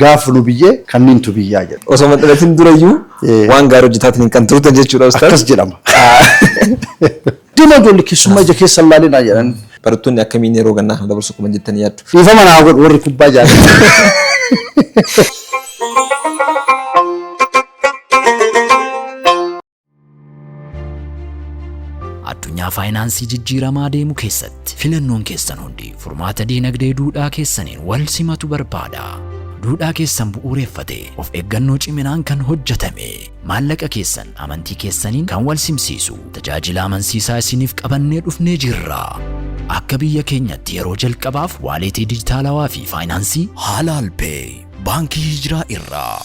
gaaf nu biyyee kanniintu biyyaa jedha. Osoo maxxanatiin durayyuu waan gaarii hojjetaatiin kan turtan jechuudha ustaas. Akkas jedhama. Dima ijoolli keessummaa ija keessa laalinaa jedhan. Barattoonni akkamiin yeroo gannaa kana dabarsu kuma jettanii yaaddu? Dhiifama naa godhu warri kubbaa jaalatu. Addunyaa faayinaansii jijjiiramaa deemu keessatti filannoon keessan hundi furmaata diinagdee duudhaa keessaniin wal simatu barbaada. Duudhaa keessan bu'uureffatee of eeggannoo ciminaan kan hojjetame maallaqa keessan amantii keessaniin kan wal simsiisu tajaajila amansiisaa isiniif qabannee dhufnee jirra. Akka biyya keenyatti yeroo jalqabaaf waaleetii dijitaalawaa fi faayinaansii Halaal Pay baankii Hijiraa irraa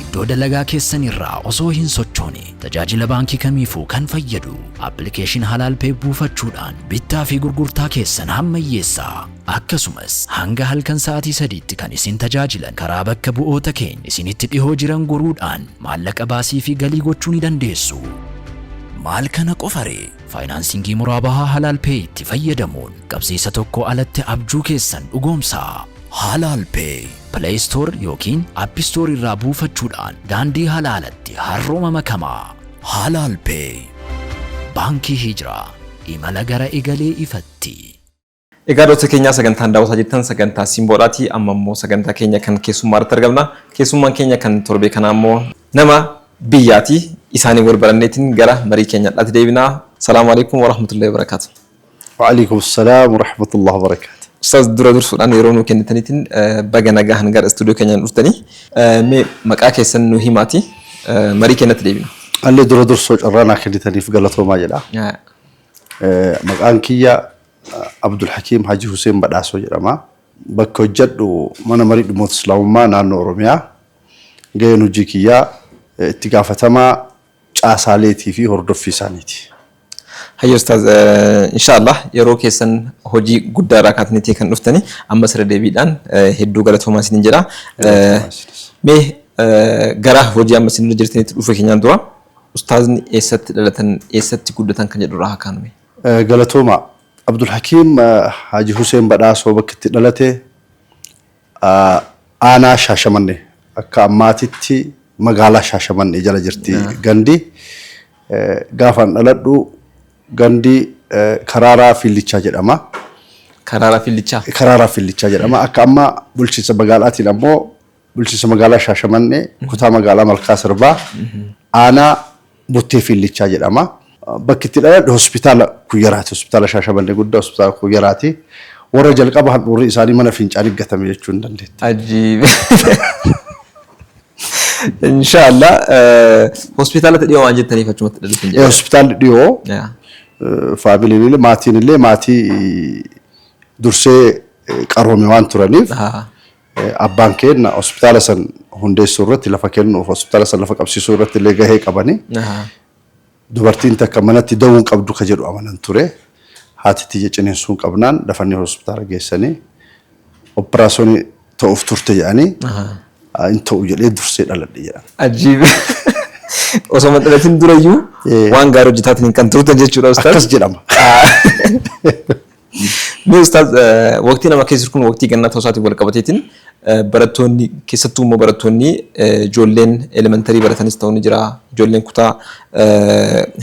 iddoo dalagaa keessan irraa osoo hin sochoone tajaajila baankii kamiifuu kan fayyadu appilikeeshin Halaal Pay buufachuudhaan bittaa fi gurgurtaa keessan hammayyeessaa. Akkasumas hanga halkan sa'aatii 3tti kan isin tajaajilan karaa bakka bu'oota keenya isinitti dhihoo jiran goruudhaan maallaqa baasii fi galii gochuu ni dandeessu. Maal kana qofaree faayinaansiingii muraabahaa Halaal Pay itti fayyadamuun qabsiisa tokko alatti abjuu keessan dhugoomsaa. Halaal Pay Play Store yookiin App Store irraa buufachuudhaan daandii halaalatti harrooma makamaa. Halaal Pay Baankii Hijiraa imala gara egalee ifatti. Egaa doota keenya sagantaan daawwataa jirtan sagantaa simboodhaati. Amma immoo sagantaa keenya kan keessummaatti argamna. Keessummaan keenya kan torbee kana immoo nama biyyaati. Isaanii wal baranneetiin gara marii keenyaatti deebinaa. Salaamu alaykum wa rahmatullahi wa barakatuh. Wa alaykum salaam wa rahmatullahi wa barakatuh. Ustaz dura dursuudhaan yeroo nu kennitaniitiin baga nagaan gara istuudiyoo keenyaan dhuftanii mee maqaa keessan nu himaati marii keenyatti deebina. Allee dura dursoo carraa naa kennitaniif galatoomaa jedha. Maqaan kiyya Abdul Hakim Haji Hussein Badhaasoo jedhama. Bakka hojjedhu mana marii dhimmoota Islaamummaa naannoo Oromiyaa. Gaheen hojii kiyyaa itti gaafatamaa caasaaleetii fi hordoffii isaaniiti. Hayya ustaz inshallah yeroo keessan hojii guddaa irraa kaataniitii kan dhuftani amma sirra deebiidhaan hedduu galatoomaa isiniin jedha. Mee gara hojii amma isin jirtanitti dhufe keenyaan dura ustaazni eessatti dhalatan eessatti guddatan kan jedhu irraa kaaname. Galatooma Abdul Hakim Haji Hussein Badhaasoo bakka itti dhalate aanaa Shaashamannee akka ammaatitti magaalaa Shaashamannee jala jirti gandi gaafan dhaladhu gandi Karaaraa Fillichaa jedhama. Karaaraa Fillichaa jedhama. Akka amma bulchiinsa magaalaatiin ammoo bulchiinsa magaalaa Shaashamannee kutaa magaalaa Malkaa Sirbaa aanaa Buttee Fillichaa jedhama. Bakki itti dhaladhe hospitaala Kuyyaraati. Hospitaala Shaashamannee guddaa hospitaala Kuyyaraati. Warra jalqaba handhuurri isaanii mana fincaanii gatame jechuu hin dandeetti. Ajiib. Inshallah hospitaala dhiyoo waan jettaniif achumatti dhalatan. Hospitaalli dhiyoo. Faamiliin maatiin illee maatii dursee qaroome waan turaniif abbaan keenya hospitaala san hundeessuu irratti lafa kennuuf hospitaala san lafa qabsiisuu irratti illee gahee qabani. Dubartiin takka manatti dawuun qabdu ka jedhu amanan ture. Haatitti jechineensuun qabnaan dafanii hospitaala geessanii operaasyoonii ta'uuf turte jedhanii hin ta'u jedhee dursee dhaladhe jedhan. Ajiib. Osoo maxxanatiin durayyuu waan gaarii hojjetaatiin kan turtan jechuudha ustaz. Akkas jedhama. Mee ustaz waqtii nama keessa kun waqtii gannaa ta'uu isaatiin wal qabateetiin barattoonni keessattuu immoo barattoonni ijoolleen elementarii baratanis ta'uu ni jira. Ijoolleen kutaa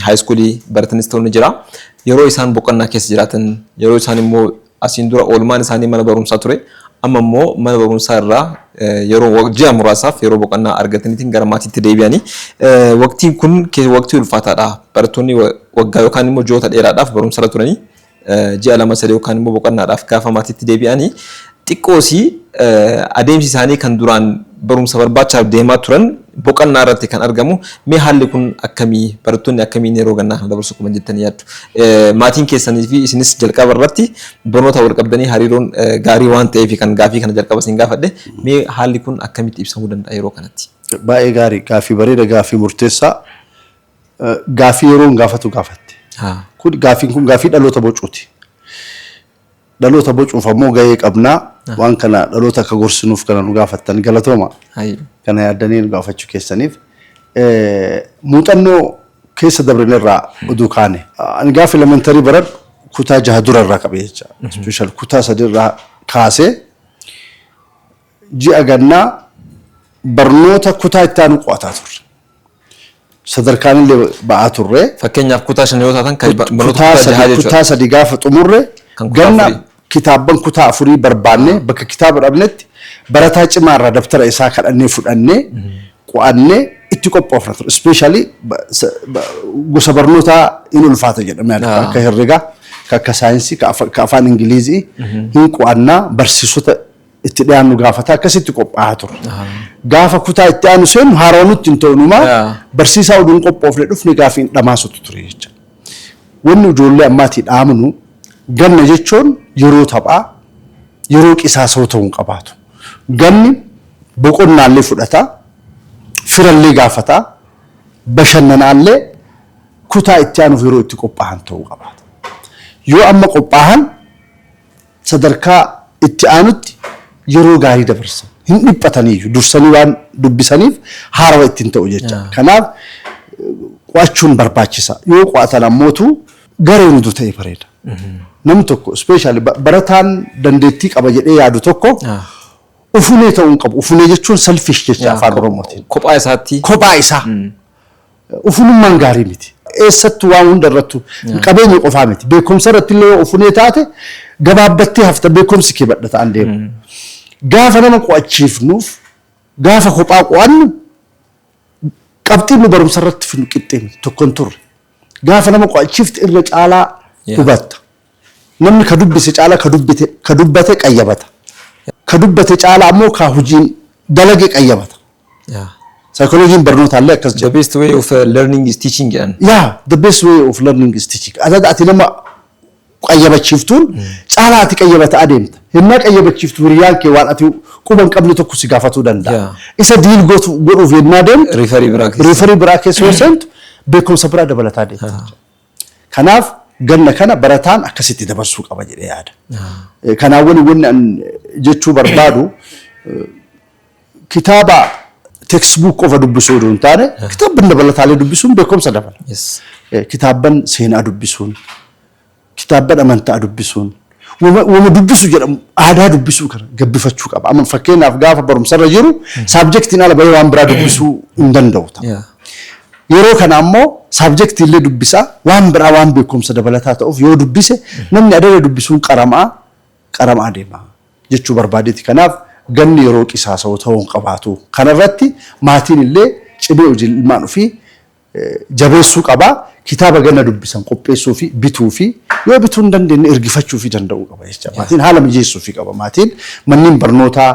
haayiskuulii baratanis ta'uu ni jira. Yeroo isaan boqonnaa keessa jiraatan yeroo isaan immoo asiin dura oolmaan isaanii mana barumsaa ture. Amma immoo mana barumsaa irraa yeroo ji'a muraasaaf yeroo boqonnaa argataniitiin gara maatiitti deebi'anii waqtiin kun waqtii ulfaataadha. Barattoonni waggaa yookaan immoo ji'oota dheeraadhaaf barumsa irra turanii ji'a 2-3 yookaan immoo boqonnaadhaaf gaafa maatiitti deebi'anii xiqqoosii adeemsi isaanii kan duraan barumsa barbaachaaf deemaa turan boqonnaa irratti kan argamu. Mee haalli kun akkamii barattoonni akkamiin yeroo gannaa kana dabarsu kuma jettanii yaaddu? Maatiin keessanii fi isinis jalqaba irratti barnoota wal qabdanii hariiroon gaarii waan ta'eef kan gaafii kana jalqaba isin gaafadhe. Mee haalli kun akkamitti ibsamuu danda'a yeroo kanatti? Baay'ee gaarii gaafii bareeda gaafii murteessaa gaafii yeroon gaafatu gaafatte. Kun gaafiin kun gaafii dhaloota bocuuti. Dhaloota bocuuf ammoo gahee qabnaa waan kana dhaloota akka gorsinuuf kana nu gaafattan galatooma. Kana yaadanii nu gaafachuu keessaniif muuxannoo keessa dabreen irraa oduu kaane. Ani gaafa elementarii baradhu kutaa 6 dura irraa qabee jecha. Special kutaa 3 irraa kaasee ji'a gannaa برنوتا كوتا إتانو قواتاتور sadarkaan illee ba'aa turre fakkeenyaaf kutaa shan yoo taatan kan kutaa sadi gaafa xumurre ganna kitaabban kutaa afurii barbaanne bakka kitaaba dhabnetti barataa cimaa irraa daftara isaa kadhannee fudhannee qo'annee itti qophoofna ture especially gosa barnootaa in ulfaata jedhamee akka herregaa akka saayinsii ka afaan ingilizii hin qo'annaa barsiisota itti dhiyaannu gaafata akkasitti qophaa'aa ture. Gaafa kutaa itti aanu seenu haaroonutti hin ta'unumaa barsiisaa oduun qophoofne dhufne gaafiin dhamaasutu ture jecha. Wanni ijoollee ammaatii dhaamnu ganna jechuun yeroo taphaa yeroo qisaasoo ta'uu hin qabaatu. Ganni boqonnaallee fudhataa firallee gaafataa bashannanaallee kutaa itti aanuuf yeroo itti qophaa'an ta'uu qabaata. Yoo amma qophaa'an sadarkaa itti aanutti yeroo gaarii dabarsan hin dhiphataniyyuu dursanii waan dubbisaniif haarawa ittiin ta'u jecha. Kanaaf qo'achuun barbaachisa. Yoo qo'atan ammootu gareen utuu ta'e bareeda. Namni tokko especially barataan dandeettii qaba jedhee yaadu tokko ufunee ta'uu hin qabu. Ufunee jechuun selfish jecha afaan Oromootiin. Kophaa isaatti. Kophaa isaa. Ufunummaan gaarii miti. Eessattuu waan hunda irrattu qabeenya qofaa miti. Beekumsa irratti illee ufunee taate gabaabbattee hafta beekumsi kee badhata an deemu. Gaafa nama qo'achiifnuuf gaafa kophaa qo'annu qabxiin nu barumsa irratti finu qixxeen tokkon turre. Gaafa nama qo'achiifte irra caalaa hubatta. Namni ka dubbise caalaa ka dubbate qayyabata. Ka dubbate caalaa ammoo ka hojiin dalage qayyabata. Psychology barnootaallee akkas jedha. The best way of learning is teaching. The best way of learning is teaching. Ati nama qayyabachiiftuun caalaa ati qayyabata adeemta. Himma qayyabachiiftu hiriyaan kee waan ati quban qabne tokko si gaafatuu danda'a. Isa diil godhuuf yennaa deemtu riifarii biraa keessa yoo seentu beekumsa biraa dabalataa deemta. Kanaaf ganna kana barataan akkasitti dabarsuu qaba jedhee yaada. Kanaaf wanni jechuu barbaadu kitaaba textbook qofa dubbisuu osoo hin taane kitaabban dabalataalee dubbisuun beekumsa dabala. Kitaabban seenaa dubbisuun kitaabban amantaa dubbisuun wama dubbisu jedhamu aadaa dubbisuu kana gabbifachuu qaba. Amma fakkeenyaaf gaafa barumsarra jiru saabjektiin ala bahee waan biraa dubbisuu hin danda'u. Yeroo kana ammoo saabjektii illee dubbisaa waan biraa waan beekumsa dabalataa ta'uuf yoo dubbise namni adada dubbisuun qaramaa deema jechuu barbaadeeti. Kanaaf ganni yeroo qisaasa'u ta'uu qabaatu. Kanarratti maatiin illee cimee hojii ilmaan ofii jabeessuu qabaa. Kitaaba ganna dubbisan qopheessuu fi bituu fi yoo bituu hin dandeenye ergifachuu fi danda'uu qaba jecha. Maatiin haala mijeessuu fi qaba. Maatiin manneen barnootaa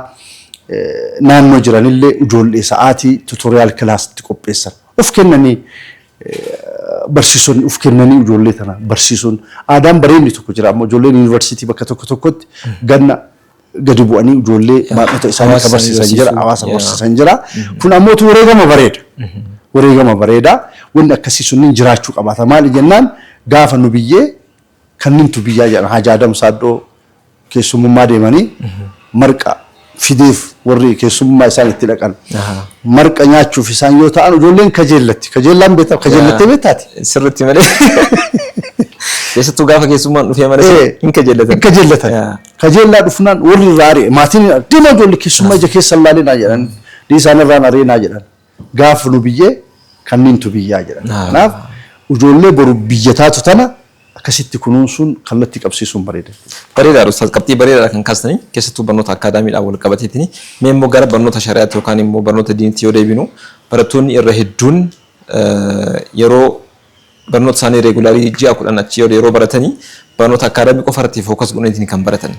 naannoo jiranillee ijoollee sa'aatii tuutoriyaal kilaasitti qopheessan. Of kennanii barsiisonni of kennanii ijoollee tana barsiisuun aadaan bareedni tokko jira. Amma ijoolleen yuunivarsiitii bakka tokkotti ganna gadi bu'anii ijoollee maaqota isaanii akka barsiisan jira, hawaasa barsiisan jira. Kun ammoo wareegama bareeda. Wareegama bareeda. Wanni akkasii sunniin jiraachuu qabaata. Maali jennaan gaafa nu biyyee kannintu biyyaa jedhan Haaji Adam Saaddoo keessummaa deemanii marqa fideef warri keessummaa isaan itti dhaqan marqa nyaachuuf isaan yoo ta'an ijoolleen kajeellatti. Kajeellaan beektaa kajeellattee beektaati. Sirriitti malee. Keessattuu gaafa keessummaan dhufee malee hin kajeellatan. Kajeellaa dhufnaan warri irraa ari'e maatiin deemaa ijoollee keessummaa ija keessa laalinaa jedhan dhiisaan irraan ariinaa jedhan gaafa nu biyyee kannintu biyyaa jedhan. Kanaaf ijoollee boru biyyataatu tana akkasitti kunuunsuun kallattii qabsiisuun bareeda. Bareedaadha Ustaaz qabxii bareedaadha kan kaastanii keessattuu barnoota akaadaamiidhaan wal qabateetini mee immoo gara barnoota shari'aatti yookaan immoo barnoota diiniitti yoo deebinu barattoonni irra hedduun yeroo barnoota isaanii reegulaarii ji'a 10 achi yeroo baratanii barnoota akaadaamii qofa irratti fookas godhanii kan baratan.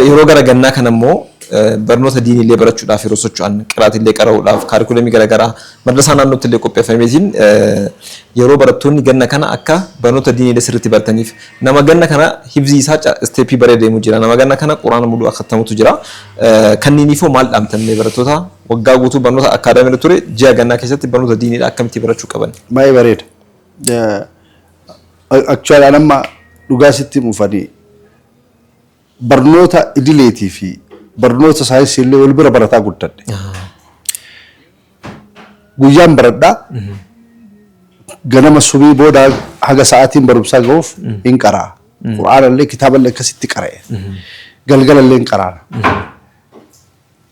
Yeroo gara gannaa kana immoo barnoota diiniillee barachuudhaaf yeroo socho'an qiraatiillee qara'uudhaaf kaarikulamii garaagaraa madrasaa naannootti illee qopheeffameetiin yeroo barattoonni ganna kana akka barnoota diiniillee sirriitti barataniif nama ganna kana hibzii isaa isteeppii baree deemu jira. Nama ganna kana quraana muduu akkattamutu jira. Kanniiniifoo maal dhaamtanne barattoota waggaa guutuu barnoota akaadaamii ture ji'a gannaa keessatti barnoota diiniidhaa akkamitti barachuu qaban? Baay'ee bareeda. Actually anamma dhugaa sitti mufanii barnoota idileetii fi barnoota saayinsii illee wal bira barataa guddadhe. Guyyaan baradhaa ganama subii booda haga sa'aatiin barumsaa ga'uuf hin qaraa. Quraana illee kitaaba illee akkasitti qara'e. Galgala illee hin qaraana.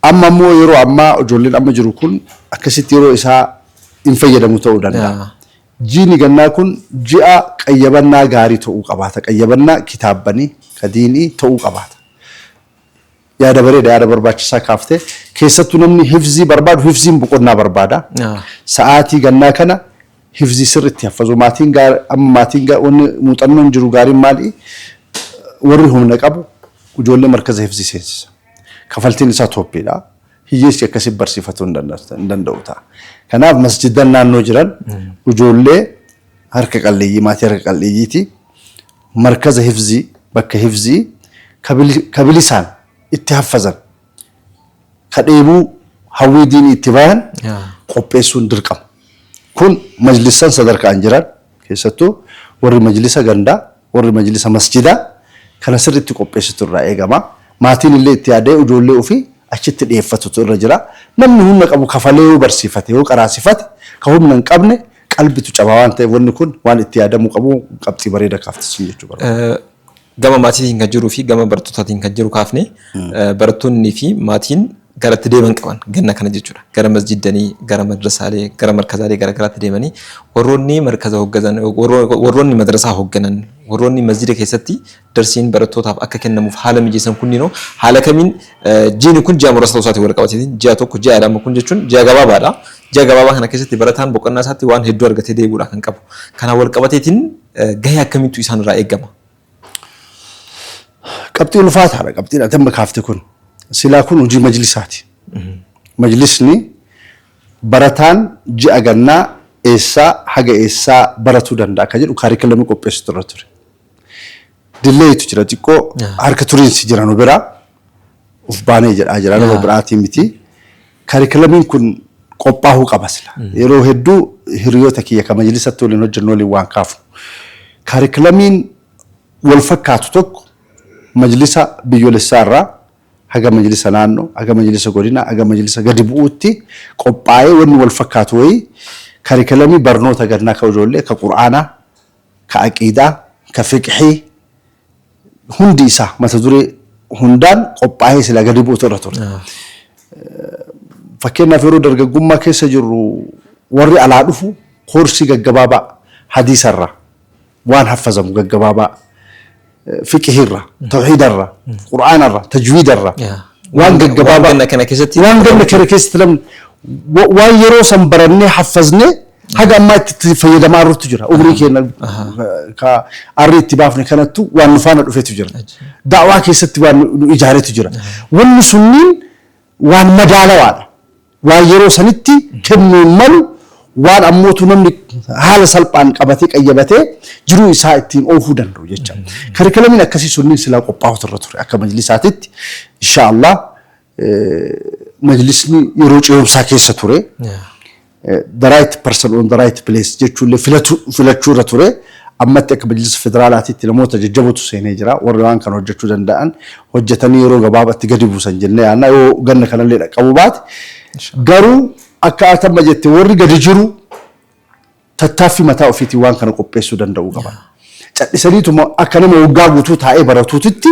amma immoo yeroo ammaa ijoolleen amma jiru kun akkasitti yeroo isaa hin fayyadamu ta'uu danda'a. Jiini gannaa kun ji'a qayyabannaa gaarii ta'uu qabaata. Qayyabannaa kitaabbanii kadiinii ta'uu qabaata. Yaada bareeda yaada barbaachisaa kaaftee keessattuu namni hifzii barbaadu hifziin boqonnaa barbaada. Sa'aatii gannaa kana hifzii sirriitti haffazu maatiin amma maatiin wanni muuxannoon jiru gaariin maali? Warri humna qabu ijoollee markaza hifzii seensisa. Kafaltiin isaa Itoophiyaadha. Hiyyeessi akkasitti barsiifachuu hin danda'u ta'a. Kanaaf masjidan naannoo jiran ijoollee harka qalleeyyii maatii harka qalleeyyiiti markaza hifzii bakka hifzii kabilisaan itti haffazan kadheebuu hawwii diinii itti bayan qopheessuun dirqama. Kun majlisan sadarkaan jiran keessattuu warri majlisa gandaa warri majlisa masjidaa kana sirriitti qopheessitu irraa eegama. Maatiin illee itti yaadee ijoollee ofii achitti dhiyeeffatutu irra jira. Namni humna qabu kafalee yoo barsiifate yoo qaraasifate ka humna hin qabne qalbitu cabaa waan ta'eef wanni kun waan itti yaadamuu qabu qabxii bareeda kaaftisun jechuudha. Gama maatiitiin kan jiruu fi gama barattootatiin kan jiru kaafne barattoonnii fi maatiin garatti deeman qaban ganna kana jechuudha. Gara masjidanii, gara madrasaalee, gara markazaalee gara garaatti deemanii warroonni markaza hoogganan, warroonni madrasaa hoogganan, warroonni masjida keessatti darsiin barattootaaf akka kennamuuf haala mijeessan kunniinoo haala kamiin jiini kun ji'a muraasa ta'uu isaatiin wal qabateetiin ji'a tokko ji'a lama kun jechuun ji'a gabaabaadha. Ji'a gabaabaa kana keessatti barataan boqonnaa isaatti waan hedduu argatee deebi'uudha kan qabu. Kana wal qabateetiin gahee akkamiitu isaan irraa eegama? Qabxii ulfaataadha. Qabxiin atamma kaafte kun silaa kun hojii majlisaati. Majlisni barataan ji'a gannaa eessaa haga eessaa baratuu danda'a kan jedhu kaarikulamii qopheessitu irra ture. Dilleeyitu jira xiqqoo harka turiinsi jira nu bira uf baanee jedhaa jira nama biraatii miti. Kaarikulamiin kun qophaa'uu qaba sila. Yeroo hedduu hiriyoota kiyya kan majlisatti waliin hojjennu waliin waan kaafu. Kaarikulamiin wal fakkaatu tokko majlisa biyyoolessaa irraa haga majlisa naannoo, haga majlisa godina, haga majlisa gadi bu'uutti qophaa'ee wanni wal fakkaatu wayii kaarikulamii barnoota gannaa ka ijoollee ka qur'aanaa, ka aqiidaa, ka fiqhii hundi isaa mata duree hundaan qophaa'ee sila gadi bu'uutu irra ture. Fakkeenyaaf yeroo dargaggummaa keessa jirru warri alaa dhufu koorsii gaggabaabaa hadiisarraa waan haffazamu gaggabaabaa fiqhirra, tawhiidarra, qur'aanarra, tajwiidarra waan gaggabaabaa ganna kana keessatti waan yeroo san barannee haffaznee haga ammaa itti fayyadamaa jirrutu jira. Umrii keenya ka arri itti baafne kanattu waan nu faana dhufetu jira. Daawaa keessatti waan nu ijaaretu jira. Wanni sunniin waan madaalawaadha. Waan yeroo sanitti kennuu malu waan ammootu namni haala salphaan qabatee qayyabatee jiruu isaa ittiin oofuu danda'u jecha. Kaarikulamiin akkasii sunniin silaa qophaa'utu irra ture akka majlisaatitti inshaallah majlisni yeroo ce'umsaa keessa ture. The right person on the right place jechuun filachuu irra ture. Ammatti akka majlisa federaalaatiitti namoota jajjabootu seenee jira. Warri waan kana hojjechuu danda'an hojjetanii yeroo gabaabaatti gadi buusan jennee yaadna yoo ganna kanallee dhaqqabu baate garuu akka atamma jette warri gadi jiru tattaaffii mataa ofiitii waan kana qopheessuu danda'uu qaban. Cadhisaniituma akka nama waggaa guutuu taa'ee baratuutitti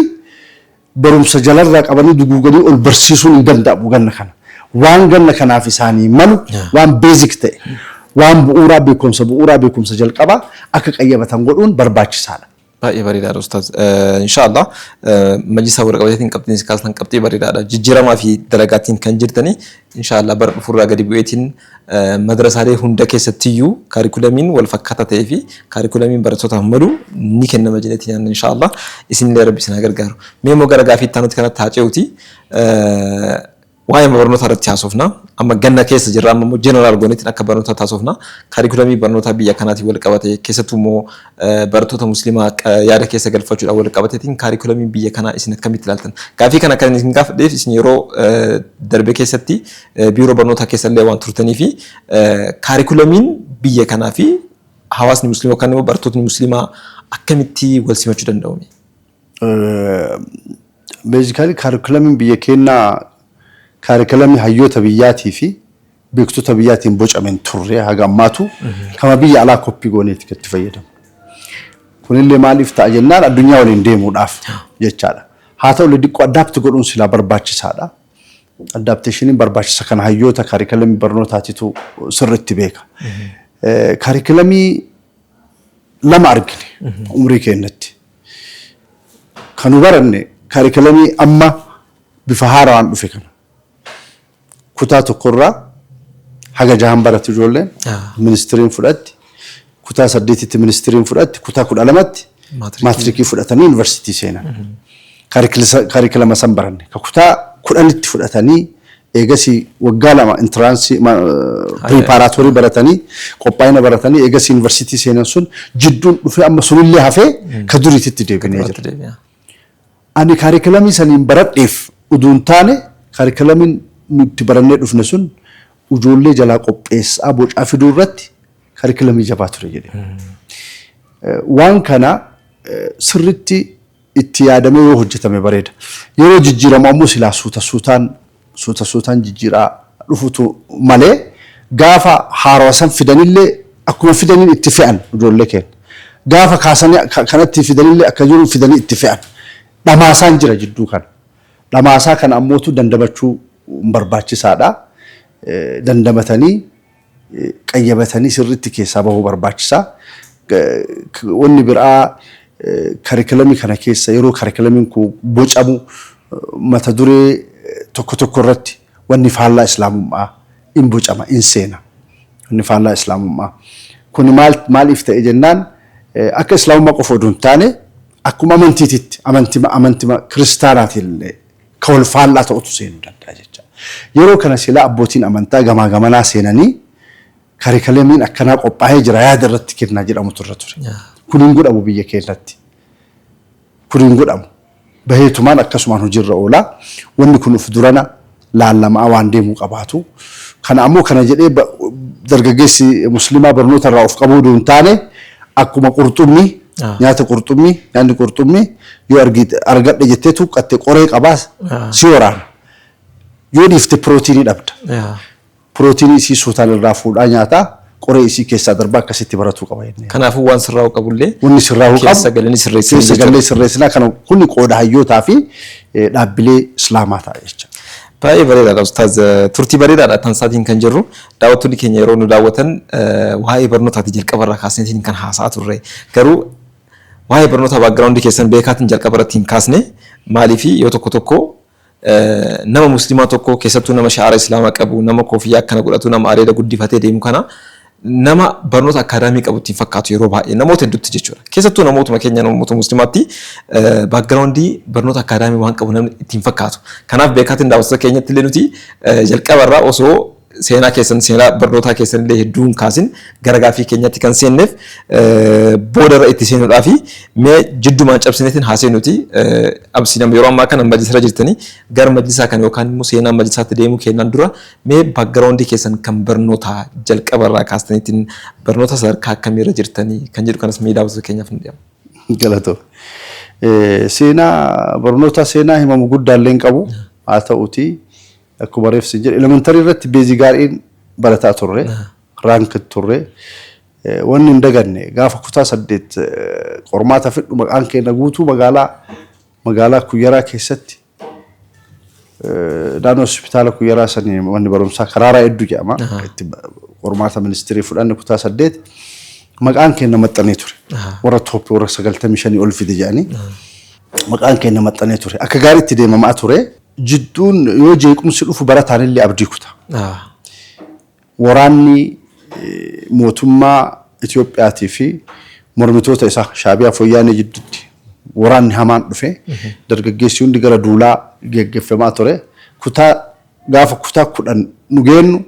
barumsa jalarraa qabanii duguuganii ol barsiisuun hin danda'amu ganna kana. Waan ganna kanaaf isaanii malu waan beezik ta'e waan bu'uuraa beekumsa jalqabaa akka qayyabatan godhuun barbaachisaadha. Baay'ee bareedaadha Ustaaz. Inshaallah majlisa warqabateetiin qabxiin kaasan qabxii bareedaadha. Jijjiiramaa fi dalagaatiin kan jirtanii inshaallah bara dhufurraa gadi bu'eetiin madrasaalee hunda keessattiyyuu kaarikulamiin wal fakkaataa ta'ee fi kaarikulamiin barattootaaf malu ni kennama jedheetiin yaadna inshaallah isinillee rabbi isin gargaaru. Mee immoo gara gaafii itti aanutti kanatti haa ce'uuti. Waa'ee barnoota irratti haasofna. Amma ganna keessa jirra amma immoo jeneraal goonetiin akka barnoota haasofna. Kaarikulamii barnoota biyya kanaatiin wal qabate keessattuu immoo barattoota musliimaa yaada keessa galfachuudhaan wal qabateetiin kaarikulamiin biyya kanaa isin akkamitti ilaaltan? Gaafii kana kan isin gaafadheef isin yeroo darbe keessatti biiroo barnootaa keessallee waan turtanii fi kaarikulamiin biyya kanaa fi hawaasni musliimaa yookaan immoo barattootni musliimaa akkamitti wal simachuu danda'u? Beezikaalii kaarikulamiin biyya keenyaa kaarikulamii hayyoota biyyaatii fi beektota biyyaatiin bocamen turre haga ammaatu kama biyya alaa koppii gooneeti itti fayyadamu. Kunillee maaliif ta'a jennaan addunyaa waliin deemuudhaaf jechaadha. Haa ta'u xiqqoo adaapti godhuun silaa barbaachisaadha. adaptation barbaachisa kan hayyoota curriculum barnootaatitu sirriitti beeka. Curriculum lama argine umrii keenyatti. Kan baranne curriculum amma bifa haaraan dhufe kana. Kutaa tokkorraa haga jahan baratu ijoolleen ministiriin fudhatti. Kutaa 8tti ministiriin fudhatti. Kutaa 12tti maatirikii fudhatanii yuunivarsiitii seenan. Curriculum san baranne. Kutaa 10tti fudhatanii eegasii waggaa lama intiransii preparatorii baratanii qophaa'ina baratanii eegasii yuunivarsiitii seenan sun jidduun dhufee amma sunillee hafee ka duriititti deebinee jira. Ani curriculum saniin baradheef uduun taane curriculum nuti barannee dhufne sun ijoollee jalaa qopheessaa bocaa fiduu irratti curriculum jabaa ture jedhee. Waan kana sirriitti itti yaadamee yoo hojjetame bareeda. Yeroo jijjiiramu ammoo silaa suuta jijjiiraa dhufutu malee gaafa haaroo san fidanillee akkuma fidaniin itti fe'an ijoollee keenya. Gaafa kaasanii kanatti fidanillee akka jiru fidanii itti fe'an. Dhamaasaan jira jidduu kana. Dhamaasaa kana ammootu dandamachuu barbaachisaadha. Dandamatanii qayyabatanii sirriitti keessaa bahuu barbaachisaa. Wanni biraa curriculum kana keessa yeroo curriculum kun bocamu mata duree tokko irratti wanni faallaa islaamummaa in bocama in seena. Wanni faallaa islaamummaa. Kun maaliif ta'e jennaan akka islaamummaa qofa oduu hin taane akkuma amantiititti amantii kiristaanaatillee ka wal faallaa ta'utu seenuu danda'a jecha. Yeroo kana silaa abbootiin amantaa gamaa gamanaa seenanii curriculum akkanaa qophaa'ee jira yaada irratti kennaa jedhamu turre ture. Kun hin godhamu biyya keenyatti. Kun hin godhamu. Baheetumaan akkasumaan hojiirra oolaa. Wanni kun uf durana laallamaa waan deemuu qabaatu. Kana ammoo kana jedhee dargaggeessi musliimaa barnoota irraa of qabuu hin taane akkuma qurxummii nyaanni qurxummii yoo argadhe jettee tuqqatte qoree qabaas si waraana. Yoo dhiifte pirootiinii dhabda. Pirootiinii isii suutaan irraa fuudhaa nyaataa qoree isii keessaa darbaa akkasitti baratuu qaba jennee. Kanaafuu waan sirraa'u qabullee wanni sirraa'u qabu keessa galanii sirreessinaa kana kunni qooda hayyootaa fi dhaabbilee islaamaa ta'a jecha. Baay'ee bareedaadha Ustaaz. Turtii bareedaadha tan isaatiin kan jirru daawwattoonni keenya yeroo nu daawwatan waa'ee barnootaati jalqabarraa kaasneetiin kan haasa'aa turre. Garuu waa'ee barnoota baagiraawundii keessan beekaatiin jalqabarratti hin kaasne maaliifi yoo tokko nama musliimaa tokko keessattuu nama sha'aara islaamaa qabu nama koofiyyaa akkana godhatu nama areeda guddifatee deemu kana nama barnoota akaadaamii qabu ittiin fakkaatu yeroo baay'ee namoota hedduutti jechuudha. Keessattuu namootuma keenya namoota musliimaatti baagiraawundii barnoota akaadaamii waan qabu namni ittiin fakkaatu. Kanaaf beekaatiin daawwattoota keenyatti illee nuti jalqabarraa osoo seenaa keessan seenaa barnootaa keessan illee hedduu hin kaasin gara gaaffii keenyatti kan seenneef boodarra itti seenuudhaa fi mee jiddumaan cabsineetiin haaseenuti absiinama yeroo ammaa kana majlisarra jirtanii gara majlisaa kan yookaan immoo seenaa majlisaatti deemuu keenyaan dura mee baagiraawundii keessan kan barnootaa jalqabarraa kaastaniitiin barnoota sadarkaa akkamiirra jirtanii kan jedhu kanas mee daawwattoota keenyaaf ni dhiyaama. Galatoo. Seenaa barnoota seenaa himamu guddaallee hin qabu haa ta'uutii. Akkuma reefsi jedhe elementarii irratti beezii gaariin barataa turre raank turre wanni hin daganne gaafa kutaa 8 qormaata fidhu maqaan keenya guutuu magaalaa Kuyyaraa keessatti naannoo hospitaala Kuyyaraa sanii wanni barumsaa karaaraa hedduu jedhama itti qormaata ministirii fudhanne kutaa 8 maqaan keenya maxxanee ture warra Toophii warra 95 ol fide jedhanii maqaan keenya maxxanee ture akka gaariitti deemamaa ture. Jidduun yoo jeequmsi dhufu barataan illee abdii kuta. Waraanni mootummaa Itoophiyaatii fi mormitoota isaa Shaabiyaa Foyyaanee jidduutti waraanni hamaan dhufe dargaggeessi hundi gara duulaa geggeeffamaa ture. Gaafa kutaa 10 nu geennu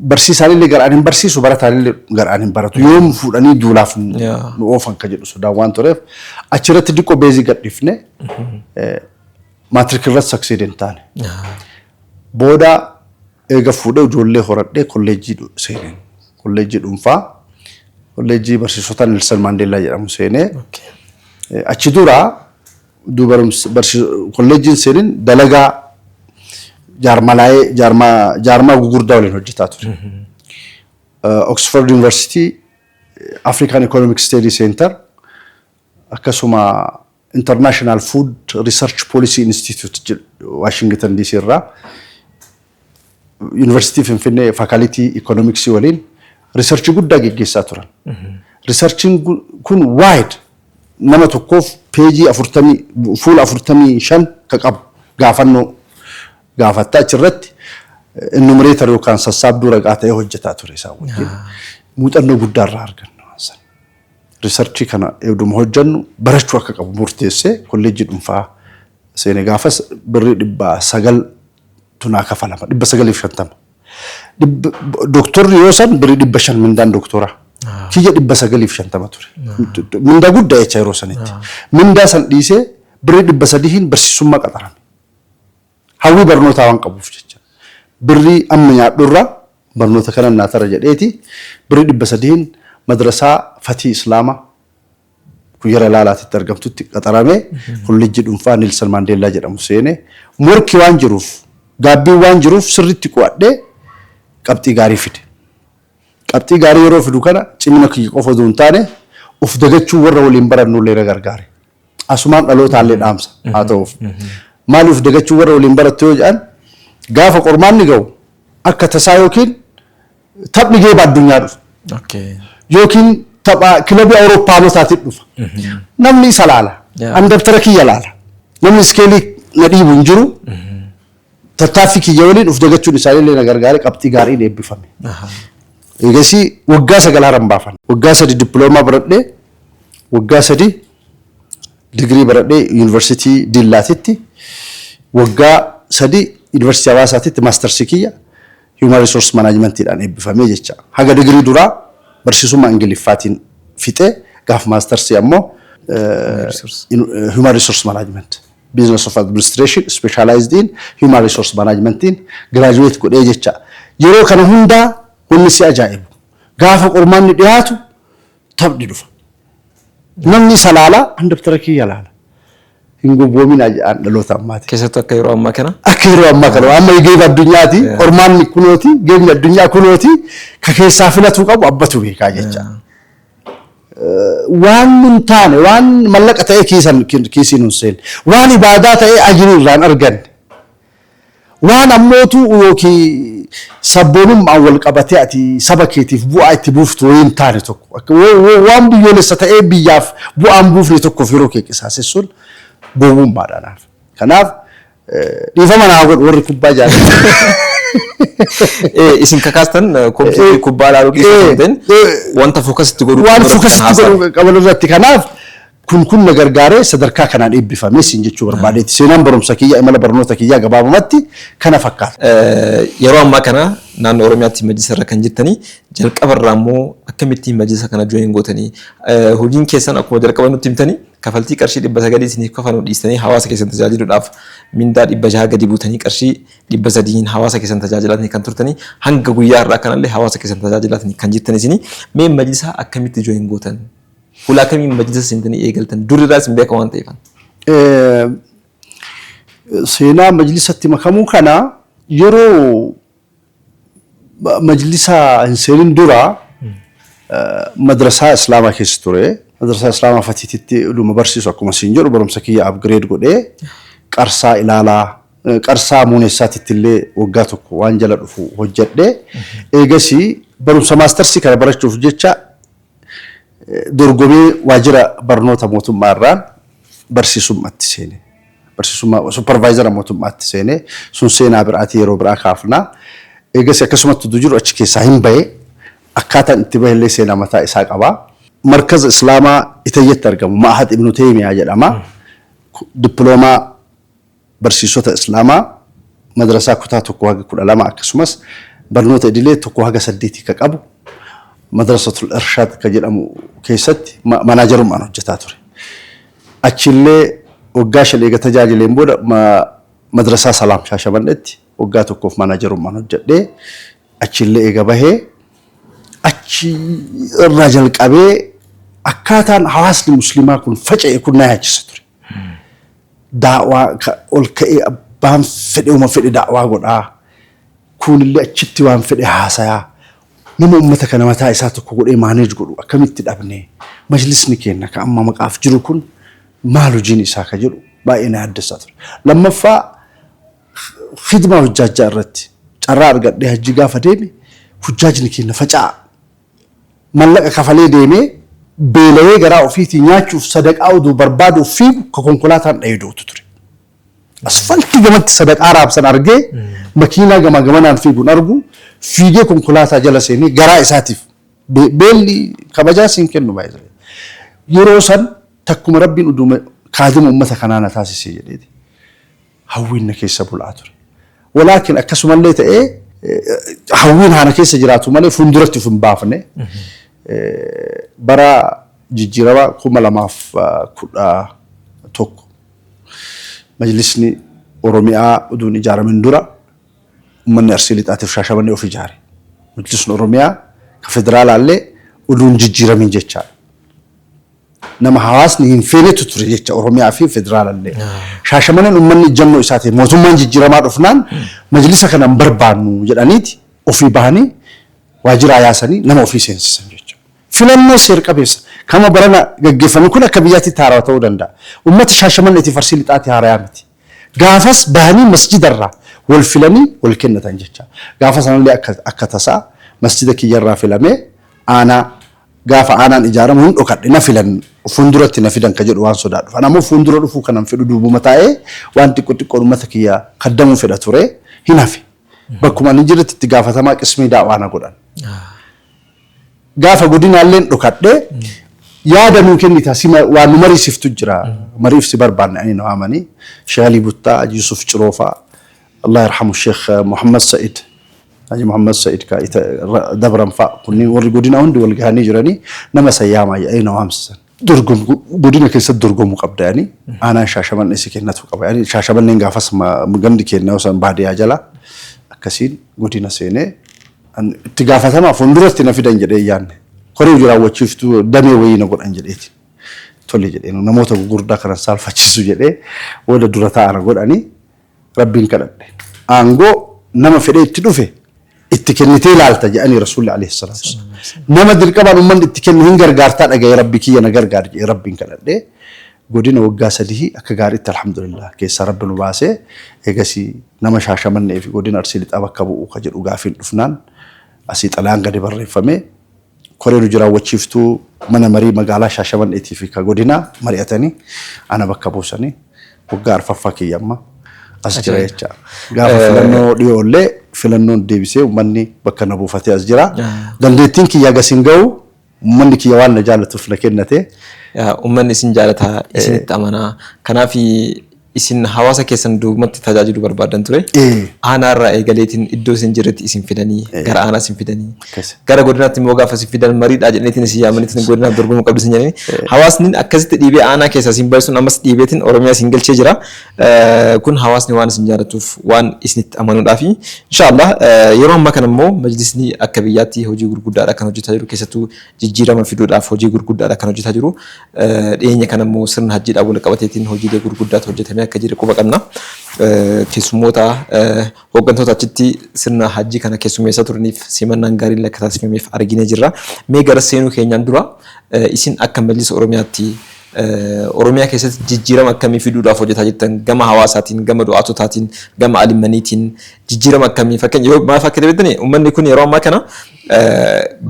barsiisaan illee garaan hin barsiisu barataan illee garaan hin baratu. Yoom fuudhanii duulaaf nu oofan ka jedhu sodaan waan tureef achirratti diqqoo beezii gadhiifne maatirikii irratti sakseedii hin taane. Booda eega fuudhee ijoollee horadhee kolleejjii seeneen. Kolleejjii dhuunfaa kolleejjii barsiisota Nelson Mandeellaa jedhamu seenee achi dura kolleejjiin seenin dalagaa jaarmaa gugurdaa waliin hojjetaa ture. Oxford University African Economic Study Center akkasuma International Food Research Policy Institute Washington DC irraa University Finfinnee Faculty Economics waliin research guddaa geggeessaa turan. Researchiin kun wide nama tokkoof peejii 40 fuula 45 ka qabu gaafannoo gaafattaa achirratti enumerator yookaan sassaabduu ragaa ta'ee hojjetaa ture isaa wajjin muuxannoo guddaa irraa arganna. Researchii kana eegduma hojjennu barachuu akka qabu murteessee kolleejjii dhuunfaa seenee gaafas birrii 900 tunaa kafalama 950. Doktorri yoo san birrii 500 mindaan doktora. Kiyya 950 ture. Mindaa guddaa jecha yeroo sanitti. Mindaa san dhiisee birrii 300 barsiisummaa qaxarame. Hawwii barnootaa waan qabuuf jecha. Birrii amma nyaadhurraa barnoota kana naatara jedheeti birrii 300 madrasaa Fatii Islaamaa kuyyaara laalaatitti argamtutti qaxaramee kolleejjii dhuunfaa Neelsan Maandeellaa jedhamu seenee morkii waan jiruuf gaabbii waan jiruuf sirriitti qo'adhee qabxii gaarii fide. Qabxii gaarii yeroo fidu kana cimina kiyya qofa osoo hin taane of dagachuu warra waliin barannullee na gargaare. Asumaan dhalootallee dhaamsa haa ta'uuf. Maali of dagachuu warra waliin barattu yoo jedhan gaafa qormaanni ga'u akka tasaa yookiin taphni geeba addunyaa dhufa. Yookiin tapha kilabii Awurooppaalotaatiin dhufa. Namni isa laala. An dabtara kiyya laala. Namni iskeelii na dhiibu hin jiru. Tattaaffii kiyya waliin of dagachuun isaaniillee na gargaare qabxii gaariin eebbifame. Eegasii waggaa 9 haran baafan. Waggaa 3 dippiloomaa baradhee waggaa 3 digirii baradhee yuunivarsiitii Dillaatitti waggaa 3 yuunivarsiitii Hawaasaatitti maastarsii kiyya Human Resource Managementidhaan eebbifamee jecha. Haga digirii duraa barsiisummaa Ingiliffaatiin fixee gaaf maastarsii ammoo Human Resource Management Business of Administration specialized in Human Resource Managementiin graduate godhee jecha. Yeroo kana hundaa wanni si ajaa'ibu gaafa qormaanni dhiyaatu taphni dhufa. Namni salaala an dabtara kiyya laala. Hin gowwoominaa jedhaan dhaloota ammaati. Keessattuu akka yeroo ammaa kana? Akka yeroo ammaa kana amma geeba addunyaati qormaanni kunooti geebni addunyaa kunooti ka keessaa filatuu qabu abbatu beekaa jecha. Waan nun taane waan mallaqa ta'ee kiisiin hun seenne waan ibaadaa ta'ee ajiruu irraan arganne waan ammootu yookiin sabboonummaan wal qabatee ati saba keetiif bu'aa itti buuftu wayin taane tokko waan biyyoolessa ta'ee biyyaaf bu'aan buufne tokkoof yeroo kee qisaasessuun gowwummaadhaanaaf. Kanaaf dhiifama naa godhu warri kubbaa jaalatan. Isin kakaastan kompiitarri kubbaa ilaaluu dhiisuu wanta fookasitti godhuu waan fookasitti godhuu qaban irratti kanaaf kun na gargaaree sadarkaa kanaan eebbifamee siin jechuu barbaadeeti. Seenaan barumsa kiyya imala barnoota kiyyaa gabaabumatti kana fakkaata. Yeroo ammaa kana naannoo Oromiyaatti majlisa irra kan jirtanii jalqabarraa immoo akkamittiin majlisa kana jooyin gootanii hojiin keessan akkuma jalqaba nutti himtanii kafaltii qarshii 900 isiniif kafalu dhiistanii hawaasa keessan tajaajiluudhaaf mindaa 600 gadi buutanii qarshii 300 hawaasa keessan tajaajilatanii kan turtanii hanga guyyaa irraa kanallee hawaasa keessan tajaajilatanii kan jirtan isinii mee majlisa akkamitti jooyin gootan? Fuula kamiin majlisa sintanii eegaltan durirraas hin beeka waan ta'eefan. Seenaa majlisatti makamuu kana yeroo majlisa hin seenin dura madrasaa Islaamaa keessa ture. Madrasaa Islaamaa Fatiititti dhuma barsiisu akkuma siin jedhu barumsa kiyya upgrade godhee qarsaa ilaalaa qarsaa muuneessaatitti illee waggaa tokko waan jala dhufu hojjedhee eegasii barumsa maastarsii kana barachuuf jecha dorgomee waajjira barnoota mootummaa irraan barsiisummaatti seene. Barsiisummaa supervisor mootummaatti seene sun seenaa biraatii yeroo biraa kaafnaa. Eegasii akkasumatti jiru achi keessaa hin bahe akkaataan itti bahellee seenaa mataa isaa qabaa. Markaza Islaamaa Itayyatti argamu Ma'had Ibn Taymiyaa jedhama. Dippiloomaa barsiisota Islaamaa madrasaa kutaa 1-12 akkasumas barnoota idilee 1-8 ka qabu. Madrasatul Irshaad ka jedhamu keessatti manaajarummaan hojjetaa ture. Achillee waggaa 5 eega tajaajileen booda madrasaa Salaam Shaashamannetti waggaa tokkoof manaajarummaan hojjedhee achillee eega bahee achi irraa jalqabee akkaataan hawaasni muslimaa kun faca'e kun na yaachisa ture. Daawaa ol ka'ee abbaan fedhe uma fedhe daawaa godhaa kunillee achitti waan fedhe haasayaa. Nama ummata kana mataa isaa tokko godhee maaneej godhu akkamitti dhabne majlisni keenya ka amma maqaaf jiru kun maal hojiin isaa ka jedhu baay'ee na yaaddeessaa ture. Lammaffaa khidmaa hojjechaa irratti carraa argadhee hajji gaafa deeme hujjaajni keenya facaa mallaqa kafalee deemee beelawee garaa ofiitii nyaachuuf sadaqaa oduu barbaaduuf fiigu ka konkolaataan dhayedootu ture. Asfaltii gamatti sadaqaa raabsan argee makiinaa gama gamanaan fiiguun argu fiigee konkolaataa jala seenee garaa isaatiif beelli kabajaa siin kennu baay'ee. Yeroo san takkuma rabbiin udume kaadima ummata kanaana taasisee jedheeti. Hawwiin na keessa bulaa ture. Walaakin akkasumallee ta'ee hawwiin haana keessa jiraatu malee fuulduratti of hin baafne. Bara jijjiirama 2011 majlisni Oromiyaa uduun ijaaramin dura ummanni Arsii Lixaatiif Shaashamannee of ijaare. Majlisni Oromiyaa ka federaalaallee uduun jijjiiramin jecha nama hawaasni hin feenetu ture jecha Oromiyaa fi federaalaallee. Shaashamanneen ummanni ijannoo isaati mootummaan jijjiiramaa dhufnaan majlisa kana hin barbaannu jedhaniiti ofii bahanii waajjira yaasanii nama ofii seensisan jecha. Filannoo seer qabeessa kama barana gaggeeffamu kun akka biyyaatti haaraa ta'uu danda'a. Ummata Shaashamanneetiif Arsii Lixaatti haaraa miti. Gaafas bahanii masjidarraa wal filanii wal kennatan jecha. Gaafa sanallee akka tasaa masjida kiyyarraa filamee aanaa gaafa aanaan ijaaramu hin dhokadhe na filan fuulduratti na fidan ka jedhu waan sodaadhu. Anammoo fuuldura dhufuu kanan fedhu duubuma taa'ee waan xiqqoo ummata kiyyaa kaddamuu fedha ture hin hafe. Bakkuma inni jirti itti gaafatamaa qismii daawwaana godhan. Gaafa godinaalleen dhokadhe yaada nuu kennita waan nu mariisiftu jira. Mariifsi barbaanne ani na waamanii Sheekh Ali Buttaa, Yusuf Ciroofaa, Allah yarhamu Sheekh Muhammad Sa'id. Haji Muhammad Sa'id ka dabran fa'a kunniin warri godina hundi wal gahanii jiranii nama sayyaamaa jedhanii na waamsisan. Godina keessatti dorgomuu qabda yani aanaan Shaashamannee si kennatu qaba yani Shaashamanneen gaafas gandi kennaa osoo baadiyyaa jala akkasiin godina seenee itti gaafatamaa fuulduratti na fidan jedhee yaanne koree hojii raawwachiiftuu damee wayii na godhan jedheeti. Tole jedhee namoota gurguddaa kanan saalfachiisu jedhee wada dura taa'ana godhanii rabbiin kadhadhe. Aangoo nama fedhee itti dhufe itti kennitee ilaalta jedhanii Rasuulli alayhi salaatu wasallam. Nama dirqamaan uummanni itti kennu hin gargaartaa dhaga'ee rabbi kiyya na gargaar jedhee rabbiin kadhadhee godina waggaa 3 akka gaariitti alhamdulillah keessa rabbi nu baasee eegasii nama Shaashamannee fi godina Arsii Lixaa bakka bu'u ka jedhu gaafiin dhufnaan asii xalayaan gadi barreeffamee koree hojii raawwachiiftuu mana marii magaalaa Shaashamanneetii fi ka godina mari'atanii ana bakka buusanii waggaa arfaffaa kiyya amma as jira jecha. Gaafa filannoo dhiyoollee filannoon deebisee uummanni bakka na buufatee as jira. Dandeettiin kiyya gasiin ga'u uummanni kiyya waan na jaallatuuf na kennate. Uummanni isin jaallata isinitti amanaa. Kanaaf isin hawaasa keessan duubatti tajaajilu barbaadan ture. Aanaarraa eegaleetiin iddoo isin jirretti isin fidanii gara aanaa isin fidanii gara godinaatti immoo gaafa isin fidan mariidhaa jedhaniitiin isin yaamaniitiin godinaaf dorgomuu qabdu isin jedhanii hawaasni akkasitti dhiibee aanaa keessa isin barsiisuun ammas dhiibeetiin Oromiyaa isin galchee jira. Kun hawaasni waan isin jaallatuuf waan isinitti amanuudhaaf inshaallah yeroo ammaa kana immoo majlisni akka biyyaatti hojii gurguddaadha kan hojjetaa jiru keessattuu jijjiirama fiduudhaaf hojii gurguddaadha kan hojjetaa jiru. Dhiyeenya kana immoo sirna hajjiidhaan wal qabateetiin hojiilee gurguddaatu hojjetamee akka jiru quba qabna. Keessummoota hooggantoota achitti sirna hajjii kana keessummeessaa turaniif simannaan gaariin akka taasifameef arginee jirra. Mee gara seenuu keenyaan dura isin akka majlisa Oromiyaatti Oromiyaa keessatti jijjiirama akkamii fiduudhaaf hojjetaa jirtan gama hawaasaatiin gama du'aatotaatiin gama alimmaniitiin jijjiirama akkamii fakkeenya yoo maaf akka deebi'anii uummanni kun yeroo ammaa kana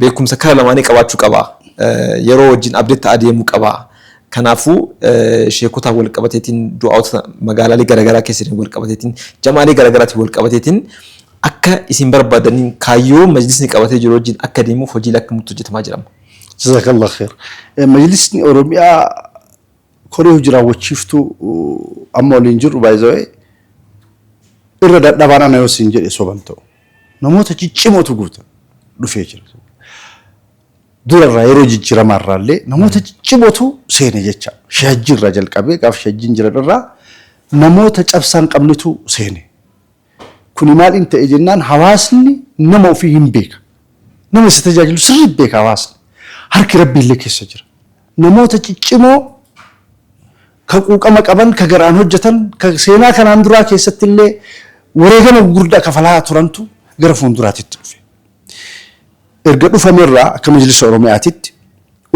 beekumsa kara lamaanii qabaachuu qaba. Yeroo wajjin abdeetti adeemuu qaba. Kanaafuu sheekota wal qabateetiin du'aawota magaalaalee garaagaraa keessatti wal qabateetiin jamaalee garaagaraatti wal qabateetiin akka isin barbaadaniin kaayyoo majlisni qabatee jiru wajjin akka deemuuf hojiilee akkamitti hojjetamaa jirama. Jazakallah khair. Majlisni Oromiyaa koree hojii raawwachiiftuu amma waliin jirru baay'ee irra dadhabaan ana yoo siin jedhe soban ta'u namoota ciccimootu guutan dhufee jira. Durarraa yeroo jijjiiramaarraallee namoota ciccimootu seene jecha shajjiirra jalqabee gaaf shajjiin jiranirraa namoota cabsaan qabnetu seene. Kuni maaliin ta'e jennaan hawaasni nama ofii hin beeka. Nama isa tajaajilu sirrii beeka hawaasni. Harki rabbiillee keessa jira. Namoota ciccimoo ka quuqama qaban ka garaan hojjetan ka seenaa kanaan duraa keessatti illee wareegama gurguddaa kafalaa turantu gara fuulduraatti dhufe. Erga dhufamerraa akka majlisa Oromiyaatitti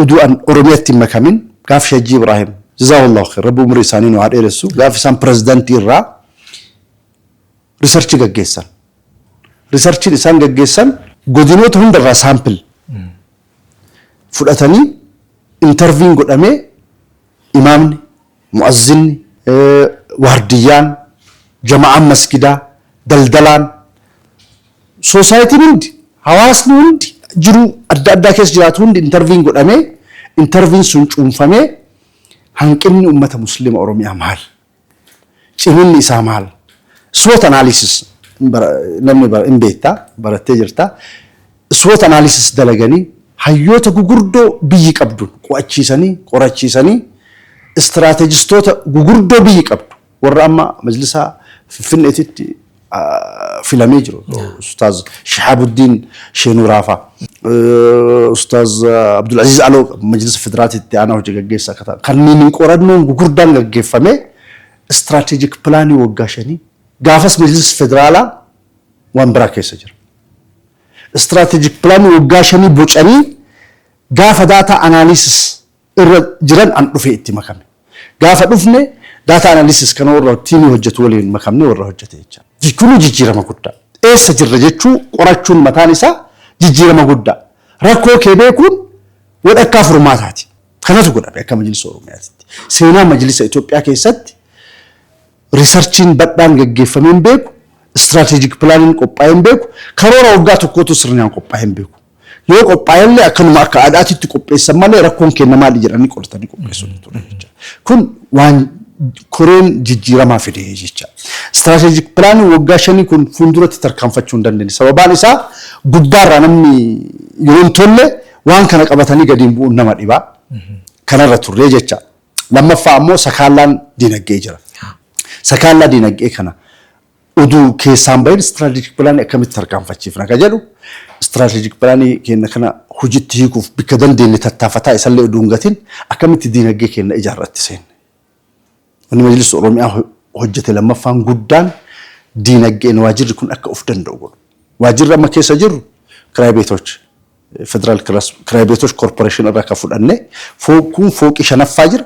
udu'an Oromiyaatti makamin gaaf Shajjii Ibrahim jazaahullahu khair rabbi umrii isaanii nu haa dheeressu gaaf isaan pirezidaantii irraa riisarchii gaggeessan researchiin isaan gaggeessan godinoota hundarraa sample fudhatanii interviin godhamee imaamni, mu'azzinni, waardiyyaan, jama'aan masgidaa, daldalaan, soosaayitiin hundi, hawaasni hundi jiru adda addaa keessa jiraatu hundi interviin godhamee interviin sun cuunfamee hanqinni ummata muslima Oromiyaa maal? Ciminni isaa maal? SWOT analysis namni hin beektaa barattee jirtaa. SWOT analysis dalaganii hayyoota gugurdoo biyyi qabduun qo'achiisanii qorachiisanii istiraatejistoota gugurdoo biyyi qabdu warra amma majlisaa Finfinneetitti filamee jiru. Ustaaz Shihabuddin Sheenuraafaa, Ustaaz Abdulaziz Aloo majlisa federaatitti aanaa hojii gaggeessaa akka ta'an kanneen qorannoon gugurdaan gaggeeffamee istiraatejik pilaanii waggaa 5 gaafas majlisa federaalaa waan biraa keessa jira. Istiraatejik pilaanii waggaa 5 bocanii gaafa data analysis irra jiran an dhufee itti makame. Gaafa dhufne data analysis kana warra tiimii hojjetu waliin makamne warra hojjete jecha. Kun jijjiirama guddaa. Eessa jirra jechuu qorachuun mataan isaa jijjiirama guddaa. Rakkoo kee beekuun wadhakkaa furmaataati. Kanatu godhame akka majlisa Oromiyaatti. Seenaa majlisa Itoophiyaa keessatti researchiin badhaan gaggeeffameen beeku, strategic planning qophaa'een beeku, karoora waggaa tokkootu sirnaan qophaa'een beeku. Yoo qophaa'ellee akkanuma akka aadaatitti qopheessan malee rakkoon kenna maali jedhanii qoratanii qopheessuun ture jecha. Kun waan koreen jijjiiramaa fide jecha. Strategic planning waggaa 5 kun fuulduratti tarkaanfachuu hin dandeenye. Sababaan isaa gubbaarraa namni yoo hin tolle waan kana qabatanii gadiin bu'uun nama dhibaa. Kanarra turre jecha. Lammaffaa ammoo sakaallaan dinagdee jira. Sakaallaa dinagdee kana oduu keessaan bahin strategic planning akkamitti tarkaanfachiifna ka jedhu strategic planning kenna kana hojiitti hiikuuf bikka dandeenye tattaafataa isallee oduu hin gatin akkamitti dinagdee kenna ijaarratti seenne. Wanni majlisa Oromiyaa hojjete lammaffaan guddaan dinagdeen waajirri kun akka of danda'u godhu. Waajirri amma keessa jiru kiraa beetoch federal kiraa beetoch corporation irraa akka fudhanne kun fooqii 5ffaa jira.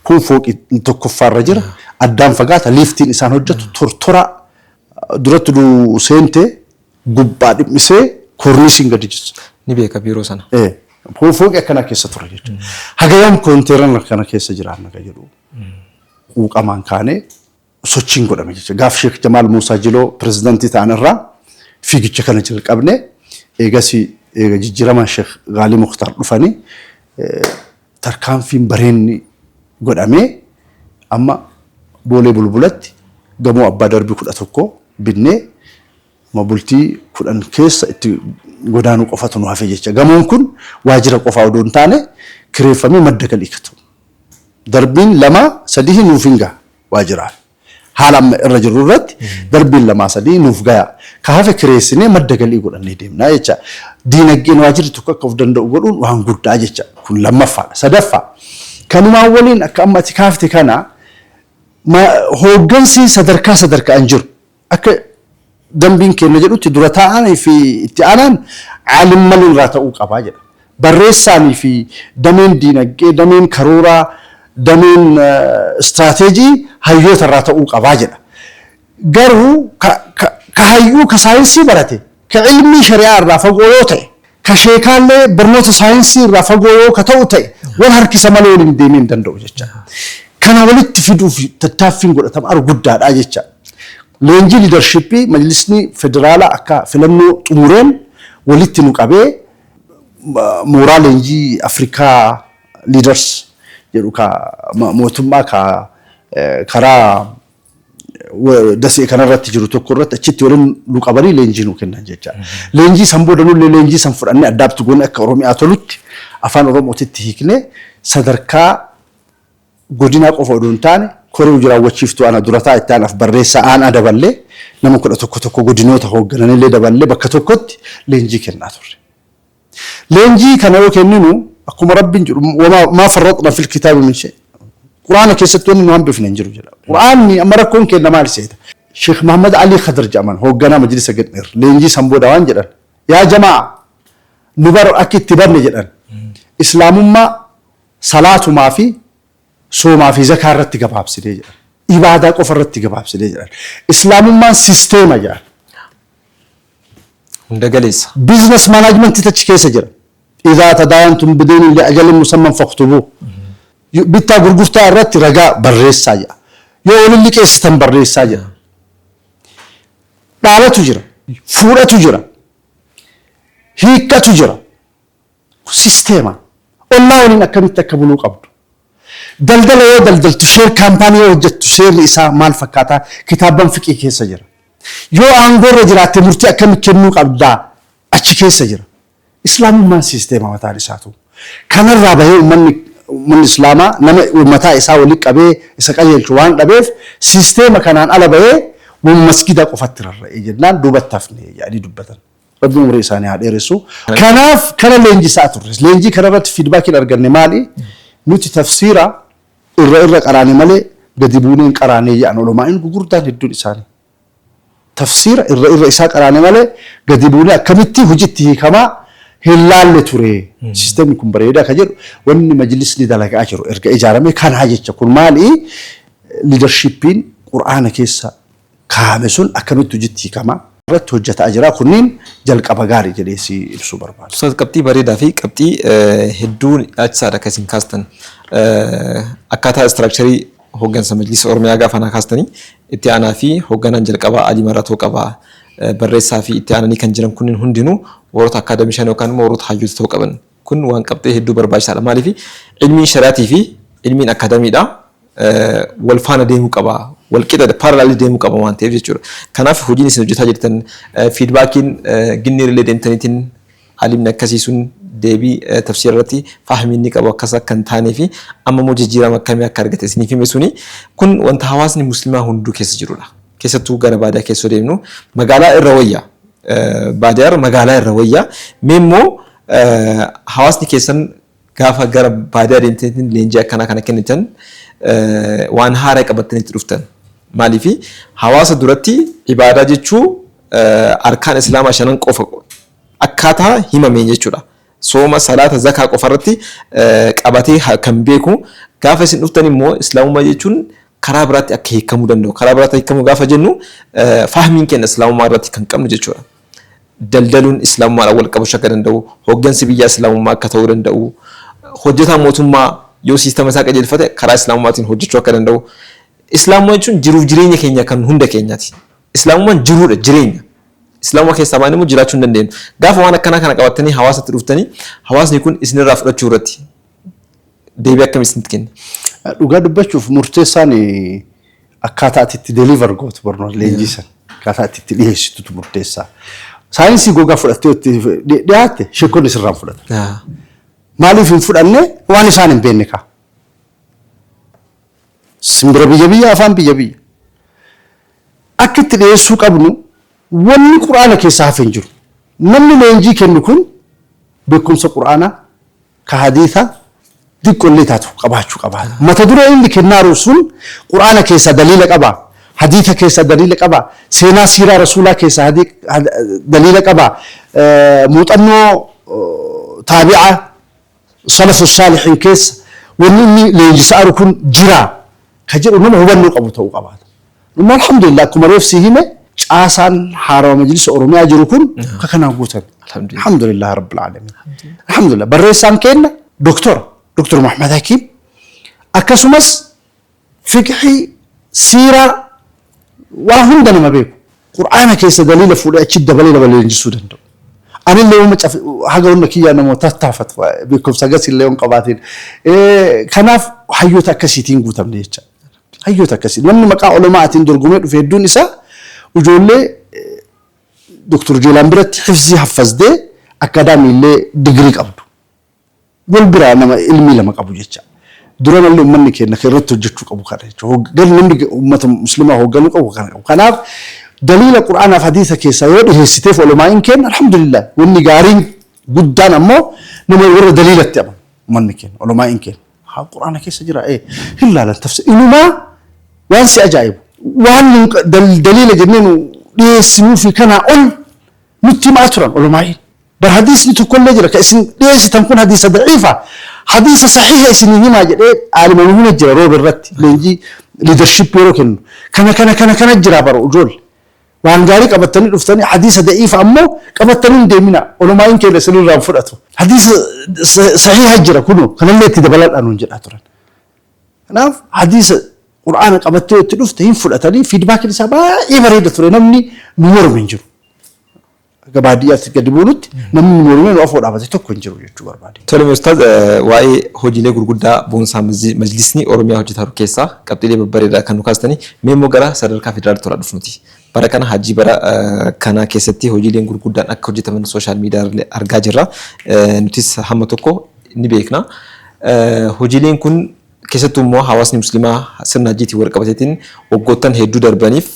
Kun fooqii 1ffaarra jira. Addaan fagaata liiftiin isaan hojjetu tortora duratti du seente gubbaa dhimmisee korniisiin gadi jiru. Ni beeka biiroo sana. Fooqii akkana keessa ture jechuudha. Hagayaan koonteeran akkana keessa jiraanna ka jedhu. Quuqamaan kaanee sochiin godhame jechuudha. Gaaf Sheekh Jamaal Muusaa Jiloo pirezidaantii ta'an irraa fiigicha kana jalqabne eegasii jijjiirama Sheekh Gaalii Mukhtaar dhufanii tarkaanfiin bareenni godhamee amma Boolee Bulbulatti gamoo abbaa darbii 11 binnee mabultii 10 keessa itti godaanuu qofatu nu hafe jecha. Gamoon kun waajira qofaa odoo hin taane kireeffamee madda galii katu. Darbiin 2-3 nuuf hin ga'a waajiraan. Haala amma irra jirru irratti darbiin 2-3 nuuf ga'a. Ka hafe kireessinee madda galii godhannee deemnaa jecha. Diinagdeen waajirri tokko akka of danda'u godhuun waan guddaa jecha. Kun lammaffaadha. Sadaffaa kanumaan waliin akka amma ati kaafte kana hooggansi sadarkaan jiru. Akka dambiin kenna jedhutti dura taa'anii fi itti aanaan caalimman irraa ta'uu qabaa jedha. Barreessaanii fi dameen diinagdee, dameen karooraa, dameen istiraatejii hayyoota irraa ta'uu qabaa jedha. Garuu ka hayyuu ka saayinsii barate, ka ilmii shari'aa irraa fagoo yoo ta'e, ka sheekaallee barnoota saayinsii irraa fagoo yoo ka ta'u ta'e, wal harkisa malee waliin deemee hin danda'u jecha. Kana walitti fiduuf tattaaffiin godhatamu guddaadha jecha. Leenjii liidarshippii majlisni federaalaa akka filannoo xumureen walitti nu qabee mooraa leenjii Afrikaa leaders jedhu ka mootummaa ka karaa dasee kanarratti jiru tokko irratti achitti waliin nu qabanii leenjii nu kennan jecha. Leenjii san booda nullee leenjii san fudhannee addaabtu goone akka Oromiyaa tolutti afaan Oromootitti hiiknee sadarkaa godina qofa odoo hin taane koree jiraawwachiiftuu ana durataa itti aanaaf barreessaa aanaa daballee nama 11 godinoota hooggananillee daballee bakka tokkotti leenjii kennaa turre. Leenjii kana yoo kenninu akkuma Rabbiin jedhu maa farratna fil kitaabi min shay. Quraana keessatti wanni nu hambifne hin jiru jedha. Quraanni amma rakkoon kenna maal seeta. Sheekh Muhammad Ali Khadr jedhaman hoogganaa majlisa Gadmeer leenjii san booda waan jedhan yaa jamaa nu bar akka itti banne jedhan islaamummaa salaatumaa fi soomaa fi zakaa irratti gabaabsidee jedhan. Ibaadaa qofa irratti gabaabsidee jedhan. Islaamummaan sisteema jedhan. Hundagaleessa. Business management achi keessa jira. إذا تداينتم بدين لأجل مسمى فاكتبوه. bitta gurgurtaa irratti ragaa barreessaa jira. Yoo walilli qeessitan barreessaa jira. Dhaalatu jira. Fuudhatu jira. Hiikkatu jira. Sisteema. Ollaa waliin akkamitti akka buluu qabdu. Daldala yoo daldaltu sheer kaampaanii yoo hojjettu sheerri isaa maal fakkaataa kitaaban fiqii keessa jira. Yoo aangoorra jiraatte murtii akkamitti kennuu qabdaa achi keessa jira. Islaamummaan sisteema mataan isaatu. Kanarraa bahee uummanni islaamaa nama mataa isaa waliin qabee isa qajeelchu waan dhabeef sisteema kanaan ala bahee masgida qofatti rarra'ee jennaan duubatti hafne yaadii dubbatan. Rabbi umurii isaanii haa dheeressu. Kanaaf kana leenjisaa turre. Leenjii kanarratti fiidbaakiin arganne maali? Nuti tafsiira irra qaraane malee gadi buuneen qaraanee jedhan ulamaan gurguddaan hedduun isaanii. Tafsiira irra isaa qaraane malee gadi buunee akkamitti hojiitti hiikamaa hin laalle ture. Sisteemni kun bareedaa kan jedhu wanni majlisni dalagaa jiru erga ijaaramee kanaa jecha kun maali? Liidarshiippiin Qur'aana keessa kaa'ame sun akkamitti hojiitti hiikamaa irratti hojjetaa jira. Kunniin jalqaba gaarii jedhee si ibsuu barbaadu. Ustaz qabxii bareedaa fi qabxii hedduu dhaachisaadha akkasiin kaastan. Akkaataa istiraakcharii hooggansa majlisa Oromiyaa gaafa naa kaastanii itti aanaa fi hoogganaan jalqabaa Alii Maratoo qabaa. Barreessaa fi itti aananii kan jiran kunniin hundinuu warroota akaadaamishaan yookaan immoo warroota hayyoota ta'uu qaban. Kun waan qabxee hedduu barbaachisaadha. Maaliif ilmiin shari'aatii fi ilmiin akaadaamiidhaa wal faana deemuu qaba. Wal qixa paaralaalii deemuu qaba waan ta'eef jechuudha. Kanaaf hojiin isin hojjetaa jirtan fiidbaakiin ginneerillee deemtaniitiin alimni akkasiisuun deebii tafsiira irratti fahmiin ni qabu akkas akka hin taanee fi amma immoo jijjiirama akkamii akka argate isiniif hime suni kun wanta hawaasni muslimaa hunduu keessa jirudha. Keessattuu gara baadiyyaa keessa deemnu magaalaa irra wayyaa baadiyyaa magaalaa irra wayyaa meemmoo hawaasni keessan gaafa gara baadiyyaa deemtaniitiin leenjii akkanaa kana kennitan waan haaraa qabattanitti dhuftan. Maaliif hawaasa duratti ibaadaa jechuu arkaan islaamaa shanan qofa akkaataa himameen jechuudha. Sooma, salaata, zakaa qofa irratti qabatee kan beeku gaafa isin dhuftan immoo islaamummaa jechuun karaa biraatti akka hiikamuu danda'u. Karaa biraatti hiikamuu gaafa jennu fahmiin keenya islaamummaa irratti kan qabnu jechuudha. Daldaluun islaamummaadhaan wal qabachuu akka danda'u, hooggansi biyyaa islaamummaa akka ta'uu danda'u, hojjetaan mootummaa yoo siistama isaa qajeelfate karaa islaamummaatiin hojjechuu akka danda'u. Islaamummaa jechuun jiruuf jireenya keenya kan hunda keenyaati. Islaamummaan jiruudha, jireenya. Islaamummaa keessaa baanee immoo jiraachuu hin dandeenyu. Gaafa waan akkanaa kana qabattanii hawaasatti dhuftanii hawaasni kun isinirraa fudhachuu irratti deebii akkamii isinitti kenna? Dhugaa dubbachuuf murteessaan akkaataa itti deliver gootu barnoota leenjisan akkaataa itti dhiyeessitutu murteessaa. Saayinsii gogaa fudhattee dhiyaatte sheekonni sirraan fudhata. Maaliif hin fudhanne waan isaan hin beekne kaa. Simbira biyya afaan biyya. Akka itti dhiyeessuu qabnu wanni Qur'aana keessaa hafe hin jiru. Namni leenjii kennu kun beekumsa Qur'aanaa ka hadiisa diqqollee taatu qabaachuu qaba. Mata duree inni kennaaru sun Qur'aana keessaa daliila qaba. Hadiisa keessaa daliila qaba. Seenaa siiraa Rasuulaa keessaa daliila qaba. Muuxannoo taabi'aa salafu saalihiin keessa wanni inni leenjisaaru kun jira. Kajiru nama hubannoo qabu ta'uu qabaata. Amma alhamdulillah akkuma reefsi hime caasaan haarawaa majlisa Oromiyaa jiru kun kanaan guutan. Alhamdulillah rabbil alamin. Alhamdulillah barreessaan keenya Dr. Muhammad Hakim akkasumas fiqhii siiraa waa hunda nama beeku. Qur'aana keessa daliila fuudhee achi dabalee leenjisuu danda'u. Ani illee haga hunda kiyyaa namoota taafatu beekumsa gasillee on qabaatiin. Kanaaf hayyoota akkasiitiin guutamne jecha. Hayyoota akkasii namni maqaa ulamaatiin dorgomee dhufe hedduun isaa ijoollee Dr. Jeelaan biratti hifzii haffazee akkaadaamii illee digirii qabdu. Wal biraa nama ilmii lama qabu jecha. Dura mallee uummanni keenya irratti hojjechuu qabu kana jechuudha. Galli namni uummata muslimaa hoogganuu qabu kana qabu. Kanaaf daliila Qur'aanaaf hadiisa keessaa yoo dhiheessiteef ulamaa'iin keenya alhamdulillah wanni gaariin guddaan ammoo nama warra daliilatti amanu uummanni keenya ulamaa'iin keenya. Haa Qur'aana keessa jira hin laalan tafsir inumaa waan si ajaa'ibu waan daliila jenneen dhiyeessinuu fi kanaa ol nutti himaa turan ulamaa'iin. Bar hadiisni tokkollee jira ka isin dhiyeessitan kun hadiisa daciifa hadiisa saxiiha isin himaa jedhee aaliman huna jira rooba irratti leenjii leadership yeroo kennu kana jira baro ijoollee. waan gaarii qabatanii dhuftanii hadiisa da'iifa ammoo qabatanii deemina ulamaan keenya sirriirraa fudhatu hadiisa sahiha jira kunu kanallee itti dabaladhaan nuun jedhaa turan kanaaf hadiisa qur'aana qabattee itti dhufte hin fudhatanii fiidbaakiin isaa baay'ee bareeda ture namni nu morme hin jiru gabaadiyyaatti gadi buunutti namni nu morme nu afoo dhaabate tokko hin jiru jechuu barbaade. Tole Ustaaz waa'ee hojiilee gurguddaa boonsaa majlisni Oromiyaa hojjetaa jiru keessaa qabxiilee babbareedaa kan nu kaastanii mee immoo gara sadarkaa federaalaatti tola dhufnuti. Bara kana hajii bara kana keessatti hojiileen gurguddaan akka hojjetaman sooshaal miidiyaa argaa jirra. Nutis hamma tokko ni beekna. Hojiileen kun keessattuu immoo hawaasni musliimaa sirna hajiitiin wal qabateetiin waggoottan hedduu darbaniif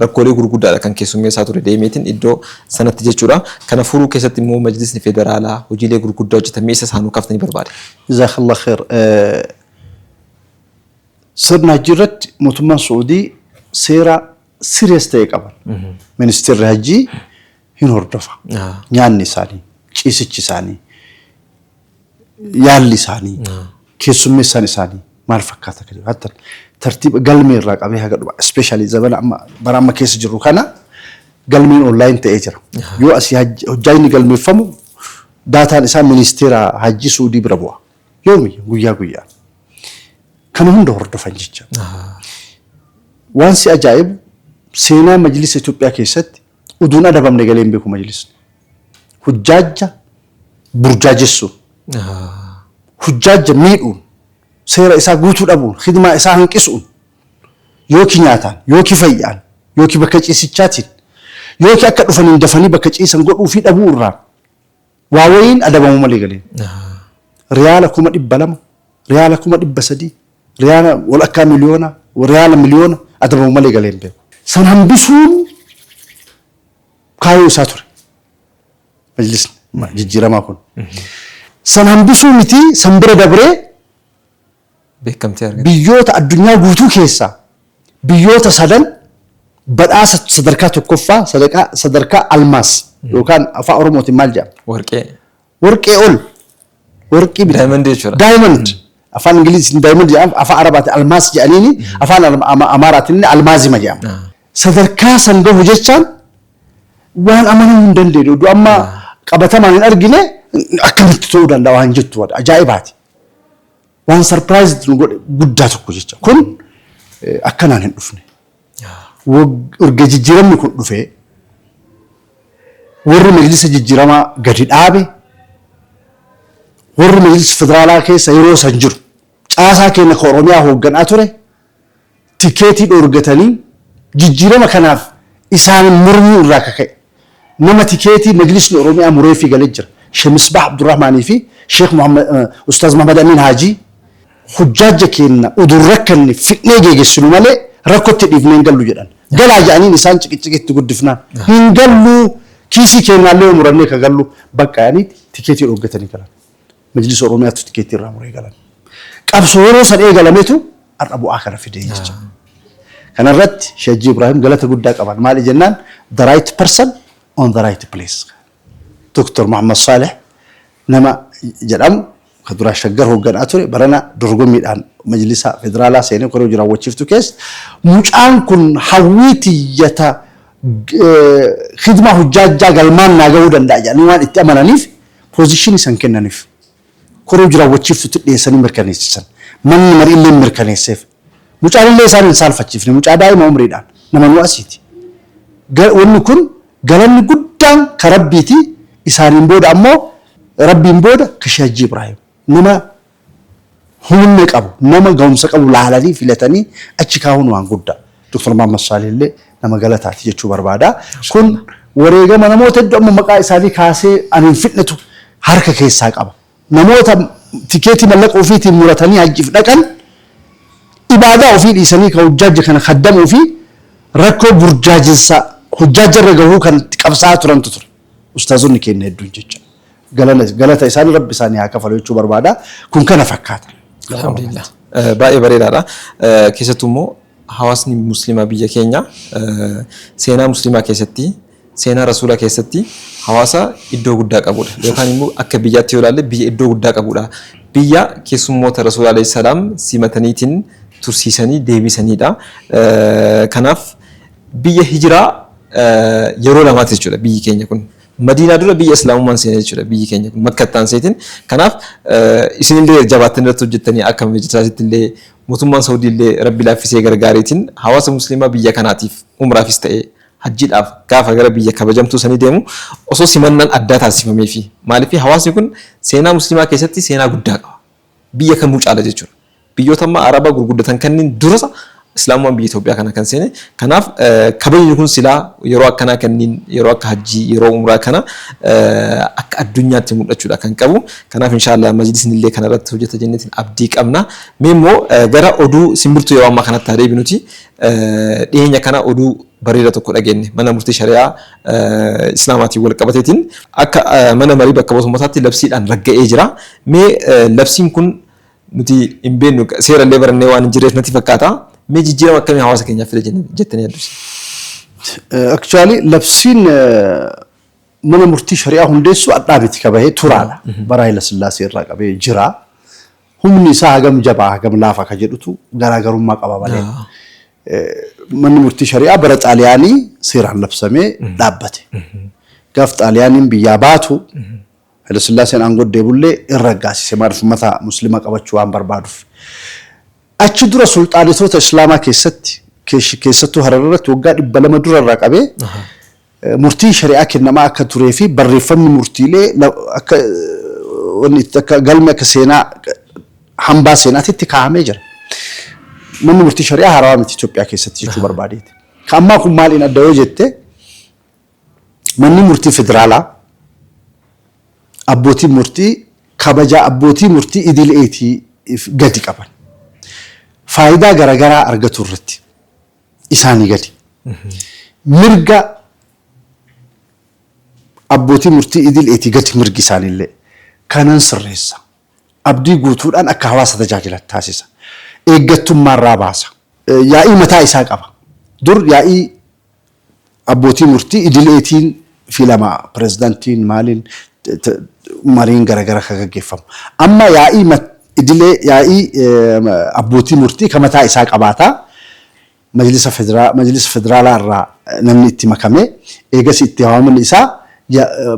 rakkoolee gurguddaadha kan keessummeessaa ture deemeetiin iddoo sanatti jechuudha. Kana furuu keessatti immoo majlisni federaalaa hojiilee gurguddaa hojjetame isa isaanuu kaaftanii barbaade. Jazakallah khair. Sirna hajii irratti mootummaan Suudii seera serious ta'e qaban. Ministeerri hajii hin hordofa. Nyaanni isaanii, ciisichi isaanii, yaalli isaanii, keessummeessaan isaanii maal fakkaata kan jiru. Hatta tartiiba galmee irraa qabee haga dhumaa especially zabana amma bara amma keessa jiru kana galmeen online ta'ee jira. Yoo asii hojjaajni galmeeffamu daataan isaa ministeera hajii Suudii bira bu'a. Yoomi guyyaa guyyaa. Kana hunda hordofan jecha. Waan si ajaa'ibu seenaa majlisa Itoophiyaa keessatti uduun adabamne galeen beeku majlisni. Hujjaaja burjaajessuun. Hujjaaja miidhuun. Seera isaa guutuu dhabuun. Khidmaa isaa hanqisuun. Yooki nyaataan, yooki fayyaan, yooki bakka ciisichaatiin, yooki akka dhufaniin dafanii bakka ciisan godhuu fi dhabuu irraa. Waa wayiin adabamu malee galeen. Riyaala 200,000, riyaala 300,000, riyaala walakkaa miliyoona, riyaala miliyoona adabamu malee galeen beeku. San hambisuun kaayoo isaa ture. Majlisni jijjiiramaa kun. San hambisuu miti san bira dabree beekamtii argate. Biyyoota addunyaa guutuu keessaa biyyoota sadan badhaasa sadarkaa tokkoffaa sadarkaa almaas yookaan afaan Oromootiin maal jedhama? Warqee. Warqee ol. Warqii bita. Diamond jechuudha. Diamond. Afaan Ingiliziin diamond jedhama. Afaan Arabaatiin almaas jedhaniini afaan Amaaraatiin almaazima jedhama. Sadarkaa san gahu jechaan waan amanamuu hin dandeenye. Amma qabatamaan hin argine akkamitti ta'uu danda'a waan jettu ajaa'ibaati. Waan surprise nu godhe guddaa tokko jecha. Kun akkanaan hin dhufne. Erga jijjiiramni kun dhufee warri majlisa jijjiiramaa gadi dhaabe warri majlisa federaalaa keessa yeroo san jiru caasaa keenya ka Oromiyaa hoogganaa ture tikeetii dhoorgatanii jijjiirama kanaaf isaan mormuu irraa kaka'e nama tikeetii majlisni Oromiyaa muree fi galee jira. Sheekh Misbah Abdurrahmaanii fi Sheekh Ustaaz Muhammad Amin Haaji hujjaaja keenya udur rakkanne fitnee geegessinu malee rakkotti dhiifnee hin gallu jedhan. Galaa jedhaniin isaan ciqitti guddifnaan. Hin gallu kiisii keenyaallee murannee ka gallu bakka yaaniiti tikeetii dhoorgatanii galan. Majlisa Oromiyaatu tikeetii irraa muree galan. Qabsoo yeroo san eegalametu har'a bu'aa kana fidee jecha. Kanarratti Sheekh Ibrahim galata guddaa qaban. Maali jennaan the right person on the right place. Dr. Muhammad Saleh nama jedhamu kadura shaggar hoogganaa ture barana dorgommiidhaan majlisa federaalaa seenee koree jiraawwachiiftu keessa mucaan kun hawwiitiyyata khidma hujjaajaa galmaan naa gahuu danda'a jedhanii waan itti amananiif poozishinii san kennaniif koree jiraawwachiiftutti dhiyeessanii mirkaneessisan manni mariillee mirkaneesseef mucaan illee isaan hin saalfachiifne mucaa daa'ima umriidhaan nama nu asiiti. Wanni kun galanni guddaan ka rabbiiti isaaniin booda ammoo rabbiin booda ka Sheekh Ibrahim nama humna qabu nama gahumsa qabu laalanii filatanii achi kaa'uun waan guddaa. Dr. Muhammad Saleh illee nama galataati jechuu barbaada. Kun wareegama namoota hedduu amma maqaa isaanii kaasee ani hin fidnetu harka keessaa qaba. Namoota tikeetii mallaqa ofiitiin muratanii hajjiif dhaqan ibaadaa ofii dhiisanii ka hujjaaja kana kaddamuu fi rakkoo burjaajinsa hujjaajarra gahuu kan qabsaa turantu ture. Ustaazonni keenya hedduun jecha. Galata isaanii rabbi isaanii haa kafalu jechuu barbaada. Kun kana fakkaata. Alhamdulillah. Baay'ee bareedaadha. Keessattuu immoo hawaasni musliimaa biyya keenya seenaa musliimaa keessatti seenaa rasuulaa keessatti hawaasa iddoo guddaa qabudha. Yookaan immoo akka biyyaatti yoo ilaalle biyya iddoo guddaa qabudha. Biyya keessummoota rasuulaa alayhi salaam simataniitiin tursiisanii deebisanidha. Kanaaf biyya hijiraa yeroo lamaati jechuudha biyyi keenya kun. Madiinaa dura biyya Islaamummaan seenee jechuudha biyyi keenya kun Makkatti aanseetiin. Kanaaf isinillee jabaattanii irratti hojjettanii akka mijitaasitti illee mootummaan Saawudii illee Rabbi laaffisee gargaareetiin hawaasa musliimaa biyya kanaatiif umraafis ta'ee hajjiidhaaf gaafa gara biyya kabajamtuu sanii deemu osoo simannaan addaa taasifamee fi maaliif hawaasni kun seenaa musliimaa keessatti seenaa guddaa qaba. Biyya kamuu caala jechuudha. Biyyoota amma Arabaa gurguddatan kanneen durasa Islaamummaan biyya Itoophiyaa kana kan seene. Kanaaf kabajni kun silaa yeroo akkanaa kanneen yeroo akka hajjii yeroo umraa kana akka addunyaatti mul'achuudha kan qabu. Kanaaf inshallah majlisni illee kana irratti hojjeta jenneetiin abdii qabna. Mee immoo gara oduu simbirtuu yeroo ammaa kanatti adeemnu nuti dhiyeenya kana oduu bareeda tokko dhageenye mana murtii shari'aa islaamaatiin wal qabateetiin akka mana marii bakka mootummaatti labsiidhaan ragga'ee jira. Mee labsiin kun nuti hin beeknu seera illee barannee waan hin jirreef natti fakkaata. Mee jijjiirama akkamii hawaasa keenyaaf fida jettanii yaaddu? Actually labsiin mana murtii shari'aa hundeessu addaa miti qabahee turaadha. Bara Haayila Sillaasee irraa qabee jira. Humni isaa hagam jabaa hagam laafa ka jedhutu garaagarummaa qaba malee. Manni murtii shari'aa bara Xaaliyaanii seeraan labsamee dhaabbate. Gaaf Xaaliyaaniin biyyaa baatu Haayila Sillaaseen aangoo deebullee irra gaasise maaliif uummata musliima qabachuu waan barbaaduuf. Achi dura sulxaanitoota Islaamaa keessattuu Hararratti waggaa 200 dura irraa qabee murtii shari'aa kennamaa akka turee fi barreeffamni murtiilee akka galme akka seenaa hambaa seenaatitti kaa'amee jira. Manni murtii shari'aa haarawaa miti Itoophiyaa keessatti jechuu barbaadeeti. Kan ammaa kun maaliin adda yoo jette manni murtii federaalaa abbootii murtii kabajaa abbootii murtii idileetii gadi qaban. Faayidaa garaagaraa argatu irratti isaanii gadi. Mirga abbootii murtii idileetii gadi mirgi isaaniillee kanan sirreessa. Abdii guutuudhaan akka hawaasa tajaajilan taasisa. Eeggattummaarraa baasa. Yaa'ii mataa isaa qaba. Dur yaa'ii abbootii murtii idileetiin filama pirezidaantiin maaliin mariin garaagaraa kan gaggeeffamu. Amma yaa'ii idilee yaa'ii abbootii murtii kan mataa isaa qabaata. Majlisa federaalaa irraa namni itti makamee eegas itti hawaamni isaa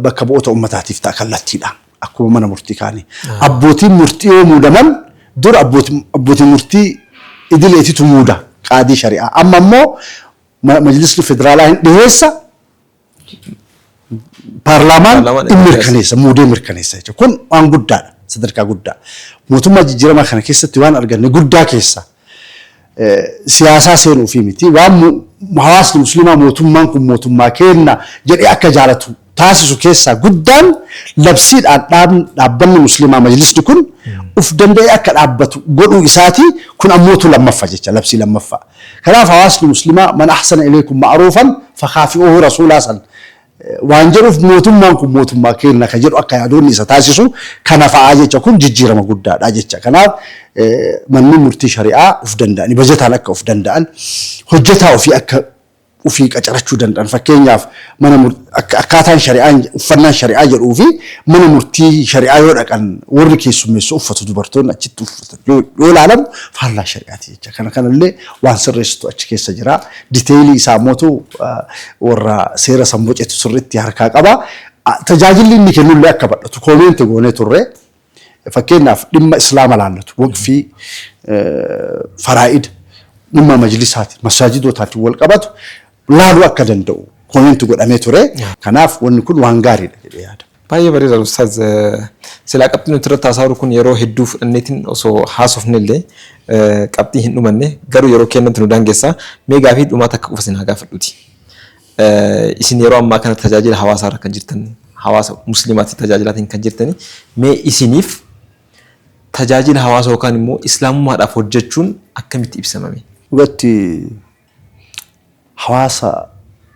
bakka bu'oota uummataatiif ta'a kallattiidhaan akkuma mana murtii kaanii. Abbootiin murtii yoo muudaman dur abbootiin murtii idileetitu muuda qaadii shari'aa. Amma immoo majlisni federaalaa hin dhiyeessa paarlaamaan hin mirkaneessa muudee mirkaneessa jechuudha. Kun waan guddaadha. Sadarkaa guddaa. Mootummaa jijjiiramaa kana keessatti waan arganne guddaa keessa siyaasaa seenuu fi miti waan hawaasni musliimaa mootummaan kun mootummaa kenna jedhee akka jaalatu taasisu keessaa guddaan labsiidhaan dhaabbanni musliimaa majlisni kun uf danda'ee akka dhaabbatu godhuu isaati kun ammootu lammaffaa jecha labsii lammaffaa. Kanaaf hawaasni musliimaa man ahsana ilaykum ma'ruufan fakaafi'uhu rasuulaa san waan jedhuuf mootummaan kun mootummaa kenna kan jedhu akka yaadoonni isa taasisu kana fa'aa jecha kun jijjiirama guddaadha jecha. Kanaaf manni murtii shari'aa uf danda'ani bajataan akka uf danda'an hojjetaa ofii akka ufii qacarachuu danda'an fakkeenyaaf akkaataan shari'aan uffannaan shari'aa jedhuu fi mana murtii shari'aa yoo dhaqan warri keessummeessu uffatu dubartoonni achitti uffatan yoo ilaalamu faallaa shari'aati jecha. Kanallee waan sirreessitu achi keessa jira. Diteelii isaa mootu warra seera samboceetu sirriitti harkaa qaba. Tajaajilli inni kennullee akka badhatu koomeenti goonee turre fakkeenyaaf dhimma islaama laallatu waqfii faraa'ida dhimma majlisaati masaajidootaatti wal qabatu laaluu akka danda'u koomeenti godhamee ture. Kanaaf wanni kun waan gaariidha jedhee yaada. Baay'ee bareeda Ustaaz. Silaa qabxiin nuti irratti haasa'u kun yeroo hedduu fudhanneetiin osoo haasofnellee qabxii hin dhumanne garuu yeroo kennamtu nu daangeessa. Mee gaafii dhumaa takka qofa isin haa gaafadhuuti. Isin yeroo ammaa kana tajaajila hawaasaa irra kan jirtan hawaasa musliimaatti tajaajilaatiin kan jirtani mee isiniif tajaajila hawaasa yookaan immoo islaamummaadhaaf hojjechuun akkamitti ibsamame? Dhugatti hawaasa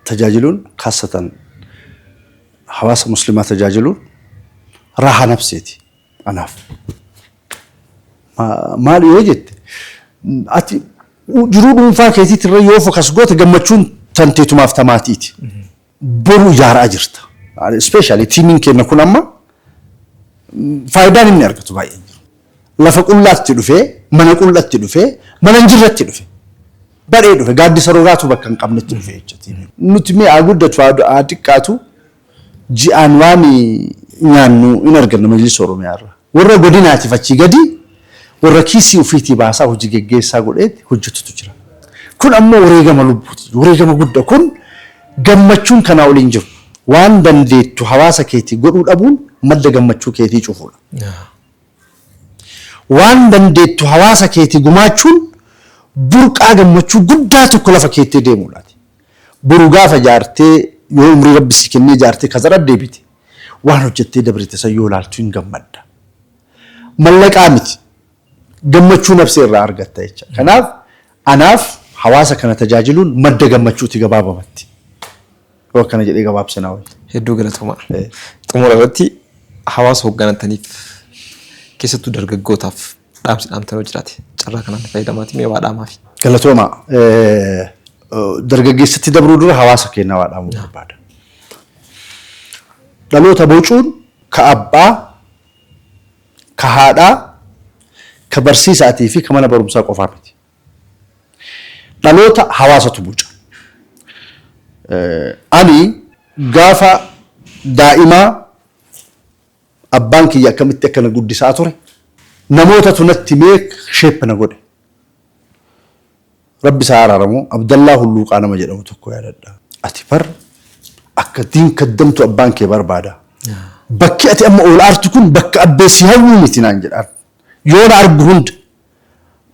tajaajiluun kaasatan hawaasa musliimaa tajaajiluun raahaa nafseeti anaaf. Maal yoo jette ati jiruu dhuunfaa keetiitti irra yoo fokas goote gammachuun tanteetumaaf tamaatiiti. Boru ijaaraa jirta. Especially tiimiin keenya kun amma faayidaan inni argatu baay'ee jiru. Lafa qullaatti dhufee mana qullatti dhufee mana injirratti dhufe. baree dhufe gaaddisa rogaatu bakka hin qabnetti dhufe jechuudha. Nuti mee aguddatu xiqqaatu ji'aan waan nyaannu in arganna majlisa Oromiyaa irraa. Warra godinaatiif achii gadi warra kiisii ofiitii baasaa hojii geggeessaa godheetti hojjetutu jira. Kun ammoo wareegama lubbuuti. Wareegama guddaa kun gammachuun kanaa waliin jiru. Waan dandeettu hawaasa keetii godhuu dhabuun madda gammachuu keetii cufuudha. Waan dandeettu hawaasa keetii gumaachuun burqaa gammachuu guddaa tokko lafa keettee deemuudhaati. Boru gaafa jaartee yoo umrii rabbi si kennee jaartee kasara deebite waan hojjettee dabrite san yoo laaltu hin gammadda. Mallaqaa miti. Gammachuu nafsee irraa argatta jecha. Kanaaf anaaf hawaasa kana tajaajiluun madda gammachuuti gabaabamatti. Yoo kana jedhee gabaabsanaa wayii. Hedduu galatoomaa. Xumura irratti hawaasa hoogganataniif keessattuu dargaggootaaf dhaamsi dhaamtanoo jiraate carraa kanaan fayyadamaati mee waa dhaamaafi. Galatoomaa. Dargaggeessatti dabruu dura hawaasa kennaa waa dhaamuu barbaada. Dhaloota bocuun ka abbaa, ka haadhaa, ka barsiisaatii fi ka mana barumsaa qofaa miti. Dhaloota hawaasatu boca. Ani gaafa daa'imaa abbaan kiyya akkamitti akkana guddisaa ture namoota tunatti mee sheeppana godhe. Rabbi isaa araaramu Abdallaa Hulluuqaa nama jedhamu tokko yaadadha. Ati bar akka diin kaddamtu abbaan kee barbaada. Bakki ati amma ol aartu kun bakka abbeessi hawwuu miti naan jedhaan. Yoo na argu hunda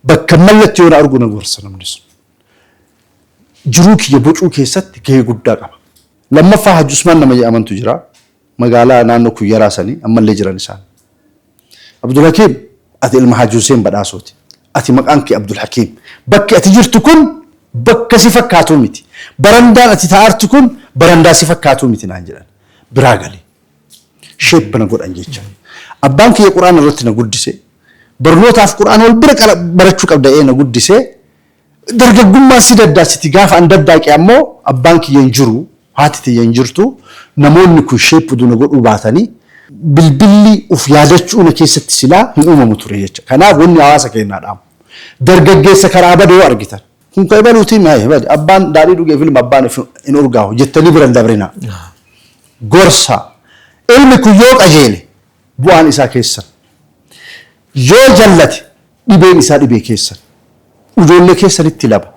bakka mallatti yoo na argu na gorsa namni sun. Jiruu kiyya bocuu keessatti gahee guddaa qaba. Lammaffaa Hajji Usmaan nama jedhamantu jira. Magaalaa naannoo Kuyyaraa sanii ammallee jiran isaan. Abdul Hakiim ati ilma Hajji Hussein badhaasooti. Ati maqaan kee Abdul Hakiim. Bakki ati jirtu kun bakka si fakkaatu miti. Barandaan ati taa'artu kun barandaa si fakkaatu miti naan jedhan. Biraa galee. Sheeppana godhan jecha. Abbaan kiyya Quraana irratti na guddise. Barnootaaf Quraana wal bira barachuu qabda na guddise. Dargaggummaa si daddaasiti gaafa an daddaaqe ammoo abbaan kiyya hin jiru. Haati tiyya hin jirtu. Namoonni kun sheeppu na godhuu baatanii bilbilli uf yaadachuu na keessatti silaa hin uumamu ture jecha. Kanaaf wanni hawaasa kennaa dhaamu. Dargaggeessa karaa badoo argitan. Kun kan baluutiin abbaan daadhii dhugee filma abbaan hin urgaahu jettanii bira dabrina. Gorsa ilmi kun yoo qajeele bu'aan isaa keessan. Yoo jallate dhibeen isaa dhibee keessan. Ijoollee keessanitti laba.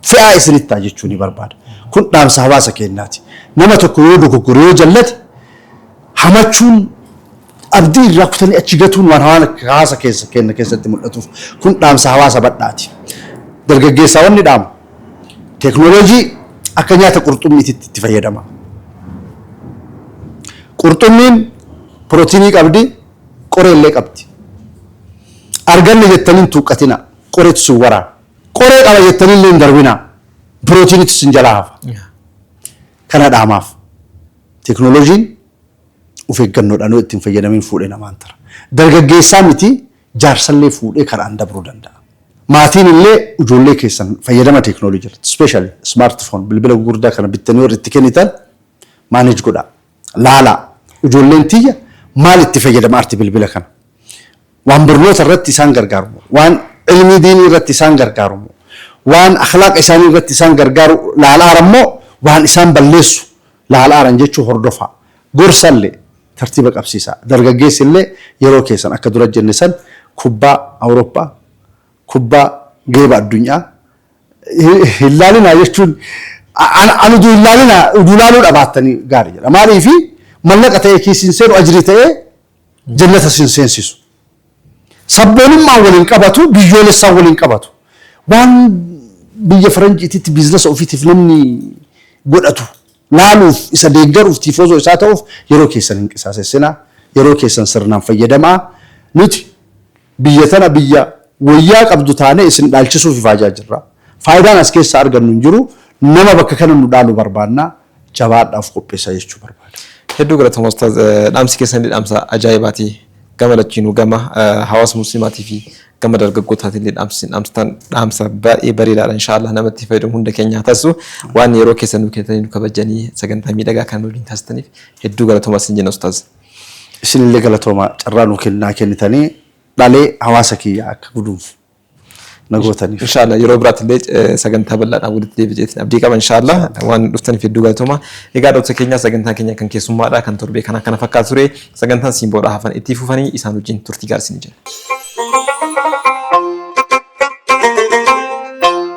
Fe'aa isinitti jechuu ni barbaada. Kun dhaamsa hawaasa kennaati. Nama tokko yoo dogoggore yoo jallate hamachuun abdii irraa kutanii achi gatuun waan hawaasa kenna keessatti mul'atuuf kun dhaamsa hawaasa badhaati. Dargaggeessaa wanni dhaamu teeknooloojii akka nyaata qurxummiititti itti fayyadama. Qurxummiin pirootiinii qabdi, qoree illee qabdi. Arganne jettaniin tuuqqatina, qoreetu sin waraana. Qoree qaba jettanii illee hin darbina, pirootiiniitu sin jalaa hafa. Kana dhaamaaf teeknooloojiin of eeggannoodhaan ittiin fayyadamiin fuudhee namaan tara. Dargaggeessaa miti jaarsallee fuudhee karaan dabruu danda'a. Maatiin illee ijoollee keessan fayyadama teeknooloojii irratti ispeeshali smaartifoon bilbila gurguddaa kana bittanii warri itti kennitan maaneej godhaa. Laalaa ijoolleen tiyya maal itti fayyadama arti bilbila kana. Waan barnoota irratti isaan gargaaru, waan ilmii diinii irratti isaan gargaaru, waan akhlaaqa isaanii irratti isaan gargaaru laalaa ammoo waan isaan balleessu laalaaran jechuu hordofaa. Gorsallee tartiiba qabsiisaa. Dargaggeessi illee yeroo keessan akka dura jenne san kubbaa Awurooppaa, kubbaa geeba addunyaa hin laalinaa jechuun ani utuu hin laalinaa utuu laaluu dhabaattanii gaarii jedha. Maaliifi mallaqa ta'ee kiisiin seenu ajirii ta'ee jannata sin seensisu. Sabboonummaan waliin qabatu, biyyoolessaan waliin qabatu. Waan biyya Faranjiititti biizinasa ofiitiif namni godhatu laaluuf isa deeggaruuf tiifoozoo isaa ta'uuf yeroo keessan hin qisaasessinaa, yeroo keessan sirnaan fayyadamaa. Nuti biyya tana biyya wayyaa qabdu taanee isin dhaalchisuuf ifaajaa jirra. Faayidaan as keessaa argannu hin jiru. Nama bakka kana nu dhaalu barbaannaa jabaadhaaf qopheessaa jechuu barbaada. Hedduu galatoomaa Ustaaz. Dhaamsi keessan dhaamsa ajaa'ibaati. Gama lachiinuu gama hawaasa muslimaatii fi gama dargaggootaati illee dhaamsa baay'ee bareedaadha. Inshaallah namatti fayyadamu hunda keenya taasisu waan yeroo keessan nu kennitanii nu kabajanii sagantaa miidhagaa kan waliin taasisaniif hedduu galatoomaa isin jenna Ustaaz. Isinillee galatoomaa carraa nu kennitanii dhalee hawaasa kiyya akka guduunfu. nagootaniif. Inshallah yeroo biraatti illee sagantaa bal'aadhaan walitti deebi'eetiin abdii qaba inshallah waan dhuftaniif hedduu galatoomaa. Egaa dhaggeeffattoota keenya sagantaa keenya kan keessummaadha kan torbee kana fakkaatu ture sagantaan simboodhaa hafan itti fufanii isaan wajjin turtii gaarii jenna.